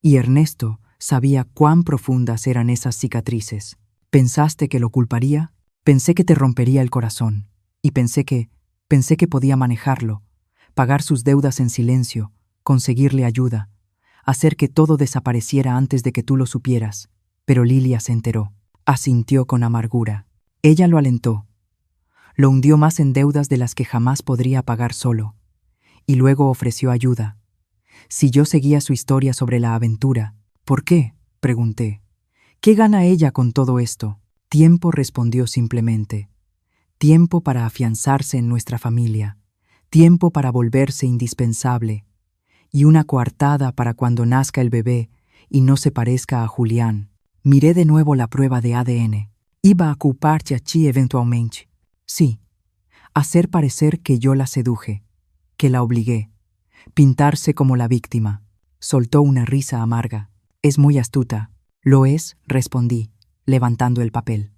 Y Ernesto sabía cuán profundas eran esas cicatrices. ¿Pensaste que lo culparía? Pensé que te rompería el corazón. Y pensé que podía manejarlo, pagar sus deudas en silencio, conseguirle ayuda, hacer que todo desapareciera antes de que tú lo supieras. Pero Lilia se enteró. Asintió con amargura. Ella lo alentó. Lo hundió más en deudas de las que jamás podría pagar solo. Y luego ofreció ayuda. Si yo seguía su historia sobre la aventura, ¿por qué?, pregunté. ¿Qué gana ella con todo esto? Tiempo, respondió simplemente. Tiempo para afianzarse en nuestra familia. Tiempo para volverse indispensable. Y una coartada para cuando nazca el bebé y no se parezca a Julián. Miré de nuevo la prueba de ADN. Iba a ocuparte a ti eventualmente. Sí. hacer parecer que yo la seduje, que la obligué, pintarse como la víctima. Soltó una risa amarga. Es muy astuta. Lo es, respondí, levantando el papel.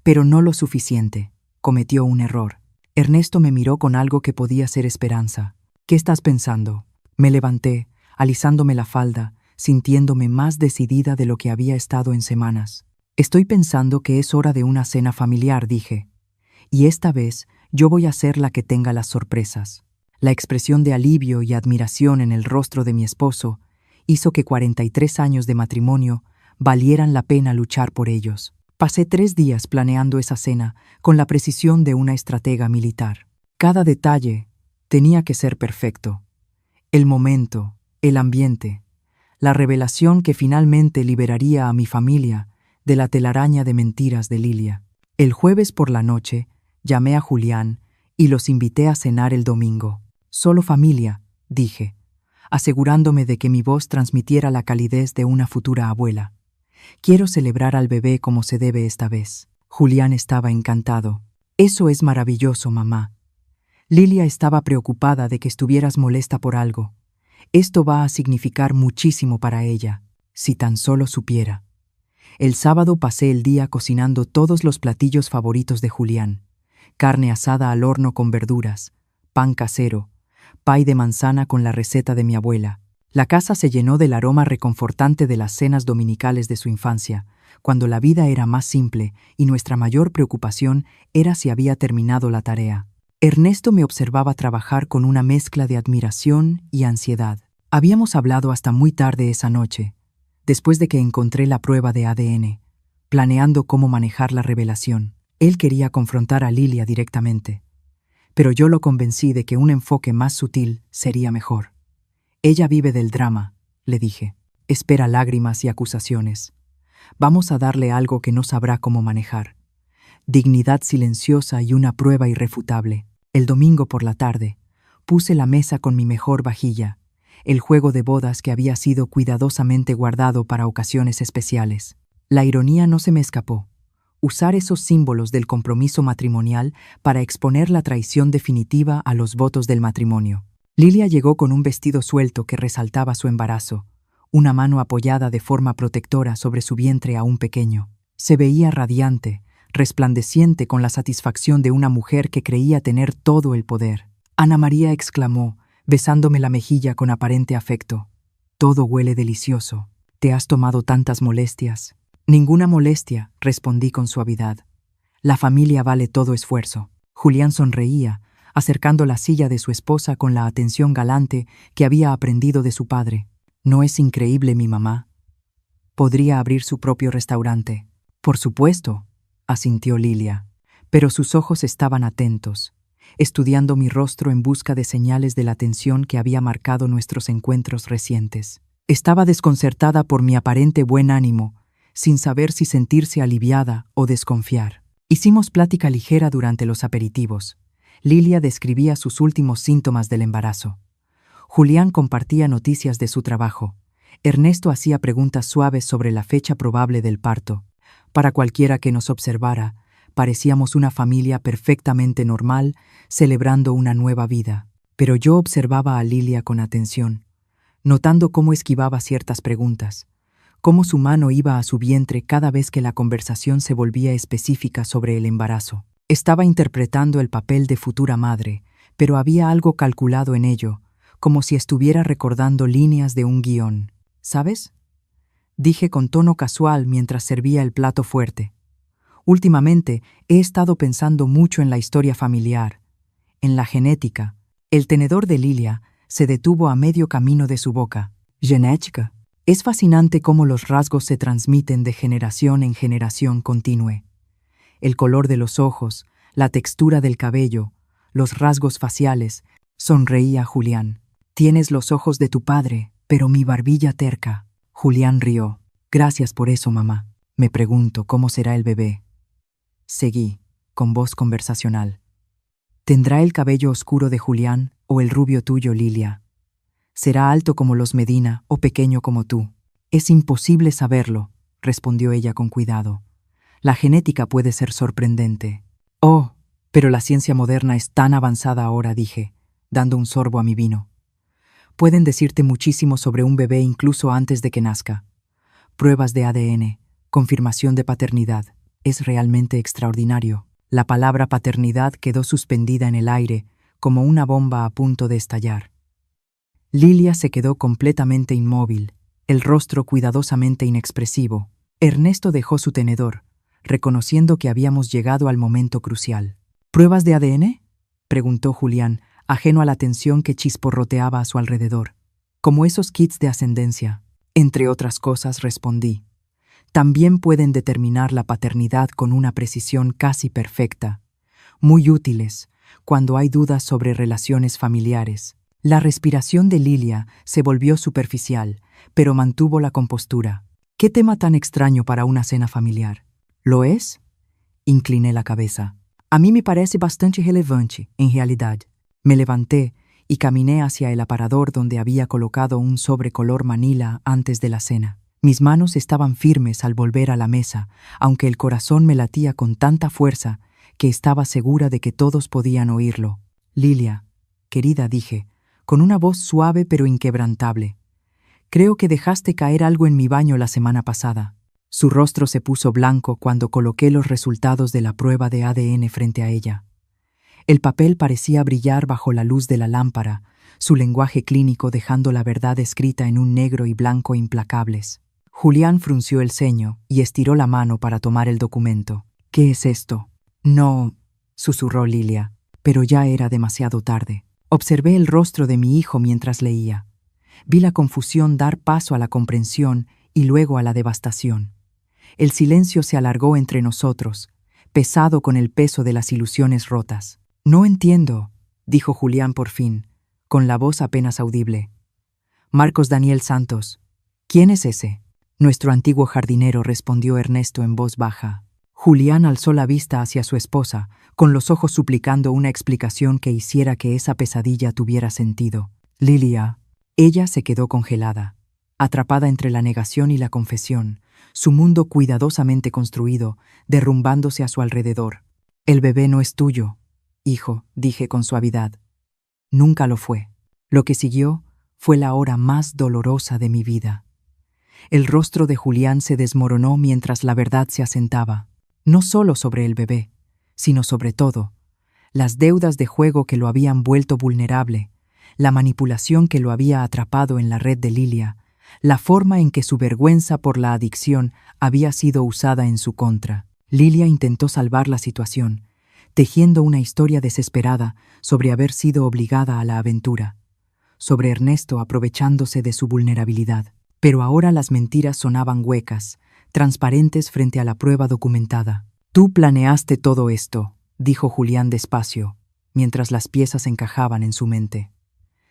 Pero no lo suficiente. Cometió un error. Ernesto me miró con algo que podía ser esperanza. ¿Qué estás pensando? Me levanté, alisándome la falda, sintiéndome más decidida de lo que había estado en semanas. Estoy pensando que es hora de una cena familiar, dije. Y esta vez yo voy a ser la que tenga las sorpresas. La expresión de alivio y admiración en el rostro de mi esposo hizo que 43 años de matrimonio valieran la pena luchar por ellos. Pasé 3 días planeando esa cena con la precisión de una estratega militar. Cada detalle tenía que ser perfecto. El momento, el ambiente, la revelación que finalmente liberaría a mi familia de la telaraña de mentiras de Lilia. El jueves por la noche llamé a Julián y los invité a cenar el domingo. Solo familia, dije, asegurándome de que mi voz transmitiera la calidez de una futura abuela. Quiero celebrar al bebé como se debe esta vez. Julián estaba encantado. Eso es maravilloso, mamá. Lilia estaba preocupada de que estuvieras molesta por algo. Esto va a significar muchísimo para ella, si tan solo supiera. El sábado pasé el día cocinando todos los platillos favoritos de Julián. Carne asada al horno con verduras, pan casero, pay de manzana con la receta de mi abuela. La casa se llenó del aroma reconfortante de las cenas dominicales de su infancia, cuando la vida era más simple y nuestra mayor preocupación era si había terminado la tarea. Ernesto me observaba trabajar con una mezcla de admiración y ansiedad. Habíamos hablado hasta muy tarde esa noche, después de que encontré la prueba de ADN, planeando cómo manejar la revelación. Él quería confrontar a Lilia directamente, pero yo lo convencí de que un enfoque más sutil sería mejor. Ella vive del drama, le dije. Espera lágrimas y acusaciones. Vamos a darle algo que no sabrá cómo manejar. Dignidad silenciosa y una prueba irrefutable. El domingo por la tarde, puse la mesa con mi mejor vajilla, el juego de bodas que había sido cuidadosamente guardado para ocasiones especiales. La ironía no se me escapó. Usar esos símbolos del compromiso matrimonial para exponer la traición definitiva a los votos del matrimonio. Lilia llegó con un vestido suelto que resaltaba su embarazo, una mano apoyada de forma protectora sobre su vientre aún pequeño. Se veía radiante, resplandeciente con la satisfacción de una mujer que creía tener todo el poder. Ana María exclamó, besándome la mejilla con aparente afecto. Todo huele delicioso. ¿Te has tomado tantas molestias? Ninguna molestia, respondí con suavidad. La familia vale todo esfuerzo. Julián sonreía, acercando la silla de su esposa con la atención galante que había aprendido de su padre. ¿No es increíble mi mamá? Podría abrir su propio restaurante. Por supuesto, asintió Lilia, pero sus ojos estaban atentos, estudiando mi rostro en busca de señales de la tensión que había marcado nuestros encuentros recientes. Estaba desconcertada por mi aparente buen ánimo, sin saber si sentirse aliviada o desconfiar. Hicimos plática ligera durante los aperitivos. Lilia describía sus últimos síntomas del embarazo. Julián compartía noticias de su trabajo. Ernesto hacía preguntas suaves sobre la fecha probable del parto. Para cualquiera que nos observara, parecíamos una familia perfectamente normal, celebrando una nueva vida. Pero yo observaba a Lilia con atención, notando cómo esquivaba ciertas preguntas, cómo su mano iba a su vientre cada vez que la conversación se volvía específica sobre el embarazo. Estaba interpretando el papel de futura madre, pero había algo calculado en ello, como si estuviera recordando líneas de un guión. ¿Sabes?, dije con tono casual mientras servía el plato fuerte. Últimamente he estado pensando mucho en la historia familiar, en la genética. El tenedor de Lilia se detuvo a medio camino de su boca. Genética. Es fascinante cómo los rasgos se transmiten de generación en generación continua. El color de los ojos, la textura del cabello, los rasgos faciales. Sonreía Julián. Tienes los ojos de tu padre, pero mi barbilla terca. Julián rió. Gracias por eso, mamá. Me pregunto cómo será el bebé. Seguí, con voz conversacional. ¿Tendrá el cabello oscuro de Julián o el rubio tuyo, Lilia? ¿Será alto como los Medina o pequeño como tú? Es imposible saberlo, respondió ella con cuidado. La genética puede ser sorprendente. Oh, Pero la ciencia moderna es tan avanzada ahora, dije, dando un sorbo a mi vino. Pueden decirte muchísimo sobre un bebé incluso antes de que nazca. Pruebas de ADN, confirmación de paternidad. Es realmente extraordinario. La palabra paternidad quedó suspendida en el aire, como una bomba a punto de estallar. Lilia se quedó completamente inmóvil, el rostro cuidadosamente inexpresivo. Ernesto dejó su tenedor, reconociendo que habíamos llegado al momento crucial. ¿Pruebas de ADN?, preguntó Julián, ajeno a la tensión que chisporroteaba a su alrededor. Como esos kits de ascendencia. Entre otras cosas, respondí. También pueden determinar la paternidad con una precisión casi perfecta. Muy útiles cuando hay dudas sobre relaciones familiares. La respiración de Lilia se volvió superficial, pero mantuvo la compostura. ¿Qué tema tan extraño para una cena familiar? ¿Lo es? Incliné la cabeza. A mí me parece bastante relevante, en realidad. Me levanté y caminé hacia el aparador donde había colocado un sobre color manila antes de la cena. Mis manos estaban firmes al volver a la mesa, aunque el corazón me latía con tanta fuerza que estaba segura de que todos podían oírlo. Lilia, querida, dije, con una voz suave pero inquebrantable. Creo que dejaste caer algo en mi baño la semana pasada. Su rostro se puso blanco cuando coloqué los resultados de la prueba de ADN frente a ella. El papel parecía brillar bajo la luz de la lámpara, su lenguaje clínico dejando la verdad escrita en un negro y blanco implacables. Julián frunció el ceño y estiró la mano para tomar el documento. ¿Qué es esto? No, susurró Lilia, pero ya era demasiado tarde. Observé el rostro de mi hijo mientras leía. Vi la confusión dar paso a la comprensión y luego a la devastación. El silencio se alargó entre nosotros, pesado con el peso de las ilusiones rotas. No entiendo, dijo Julián por fin, con la voz apenas audible. Marcos Daniel Santos. ¿Quién es ese? Nuestro antiguo jardinero, respondió Ernesto en voz baja. Julián alzó la vista hacia su esposa, con los ojos suplicando una explicación que hiciera que esa pesadilla tuviera sentido. Lilia. Ella se quedó congelada, atrapada entre la negación y la confesión, su mundo cuidadosamente construido, derrumbándose a su alrededor. El bebé no es tuyo, hijo, dije con suavidad. Nunca lo fue. Lo que siguió fue la hora más dolorosa de mi vida. El rostro de Julián se desmoronó mientras la verdad se asentaba, no solo sobre el bebé, sino sobre todo, las deudas de juego que lo habían vuelto vulnerable, la manipulación que lo había atrapado en la red de Lilia, la forma en que su vergüenza por la adicción había sido usada en su contra. Lilia intentó salvar la situación, tejiendo una historia desesperada sobre haber sido obligada a la aventura, sobre Ernesto aprovechándose de su vulnerabilidad. Pero ahora las mentiras sonaban huecas, transparentes frente a la prueba documentada. Tú planeaste todo esto, dijo Julián despacio, mientras las piezas encajaban en su mente.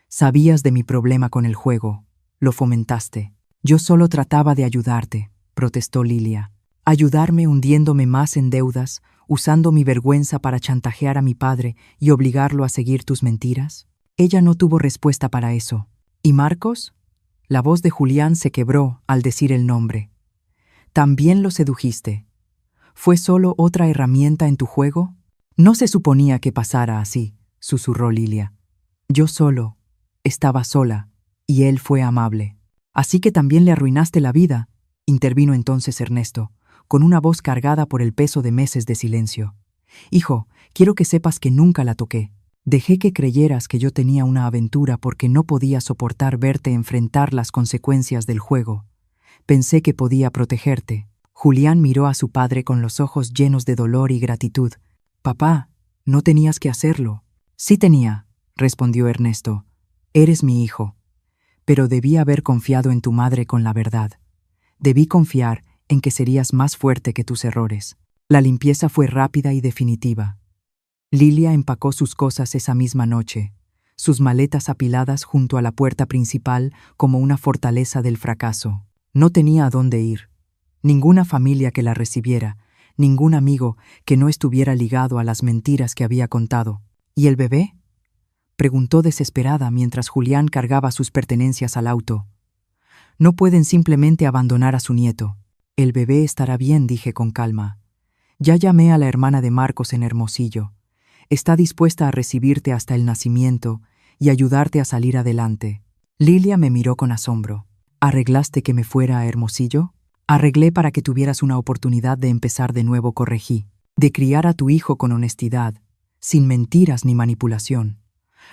Sabías de mi problema con el juego, lo fomentaste. Yo solo trataba de ayudarte, protestó Lilia. Ayudarme hundiéndome más en deudas, usando mi vergüenza para chantajear a mi padre y obligarlo a seguir tus mentiras. Ella no tuvo respuesta para eso. ¿Y Marcos? La voz de Julián se quebró al decir el nombre. ¿También lo sedujiste? ¿Fue solo otra herramienta en tu juego? No se suponía que pasara así, susurró Lilia. Yo solo, estaba sola, y él fue amable. Así que también le arruinaste la vida, intervino entonces Ernesto, con una voz cargada por el peso de meses de silencio. Hijo, quiero que sepas que nunca la toqué. Dejé que creyeras que yo tenía una aventura porque no podía soportar verte enfrentar las consecuencias del juego. Pensé que podía protegerte. Julián miró a su padre con los ojos llenos de dolor y gratitud. Papá, no tenías que hacerlo. Sí tenía, respondió Ernesto. Eres mi hijo. Pero debí haber confiado en tu madre con la verdad. Debí confiar en que serías más fuerte que tus errores. La limpieza fue rápida y definitiva. Lilia empacó sus cosas esa misma noche, sus maletas apiladas junto a la puerta principal como una fortaleza del fracaso. No tenía a dónde ir. Ninguna familia que la recibiera, ningún amigo que no estuviera ligado a las mentiras que había contado. ¿Y el bebé?, preguntó desesperada mientras Julián cargaba sus pertenencias al auto. No pueden simplemente abandonar a su nieto. El bebé estará bien, dije con calma. Ya llamé a la hermana de Marcos en Hermosillo. Está dispuesta a recibirte hasta el nacimiento y ayudarte a salir adelante. Lilia me miró con asombro. ¿Arreglaste que me fuera a Hermosillo? Arreglé para que tuvieras una oportunidad de empezar de nuevo, corregí. De criar a tu hijo con honestidad, sin mentiras ni manipulación.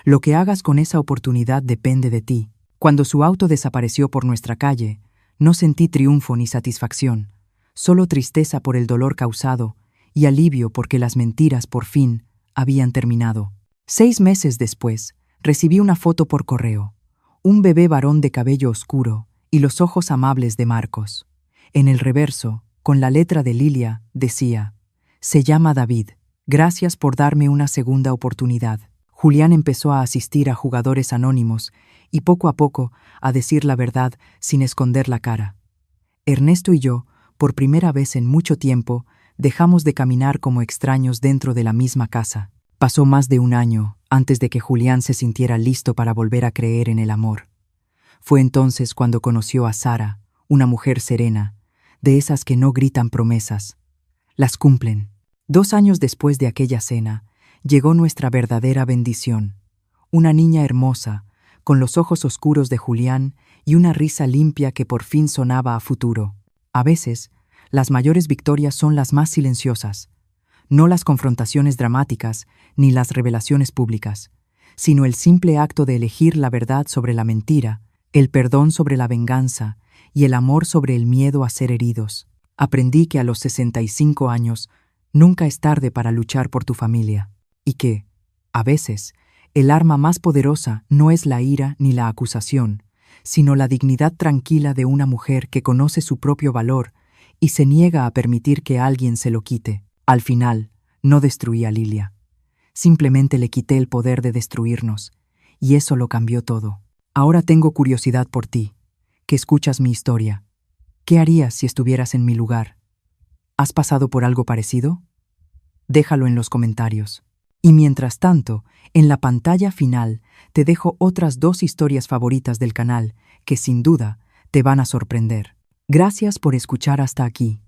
Lo que hagas con esa oportunidad depende de ti. Cuando su auto desapareció por nuestra calle, no sentí triunfo ni satisfacción, solo tristeza por el dolor causado y alivio porque las mentiras por fin habían terminado. 6 meses después, recibí una foto por correo. Un bebé varón de cabello oscuro y los ojos amables de Marcos. En el reverso, con la letra de Lilia, decía: «Se llama David. Gracias por darme una segunda oportunidad». Julián empezó a asistir a jugadores anónimos y poco a poco a decir la verdad sin esconder la cara. Ernesto y yo, por primera vez en mucho tiempo, dejamos de caminar como extraños dentro de la misma casa. Pasó más de un año antes de que Julián se sintiera listo para volver a creer en el amor. Fue entonces cuando conoció a Sara, una mujer serena, de esas que no gritan promesas, las cumplen. 2 años después de aquella cena, llegó nuestra verdadera bendición. Una niña hermosa, con los ojos oscuros de Julián y una risa limpia que por fin sonaba a futuro. A veces, las mayores victorias son las más silenciosas, no las confrontaciones dramáticas ni las revelaciones públicas, sino el simple acto de elegir la verdad sobre la mentira, el perdón sobre la venganza y el amor sobre el miedo a ser heridos. Aprendí que a los 65 años nunca es tarde para luchar por tu familia y que, a veces, el arma más poderosa no es la ira ni la acusación, sino la dignidad tranquila de una mujer que conoce su propio valor y se niega a permitir que alguien se lo quite. Al final, no destruí a Lilia. Simplemente le quité el poder de destruirnos, y eso lo cambió todo. Ahora tengo curiosidad por ti, que escuchas mi historia. ¿Qué harías si estuvieras en mi lugar? ¿Has pasado por algo parecido? Déjalo en los comentarios. Y mientras tanto, en la pantalla final te dejo otras 2 historias favoritas del canal que sin duda te van a sorprender. Gracias por escuchar hasta aquí.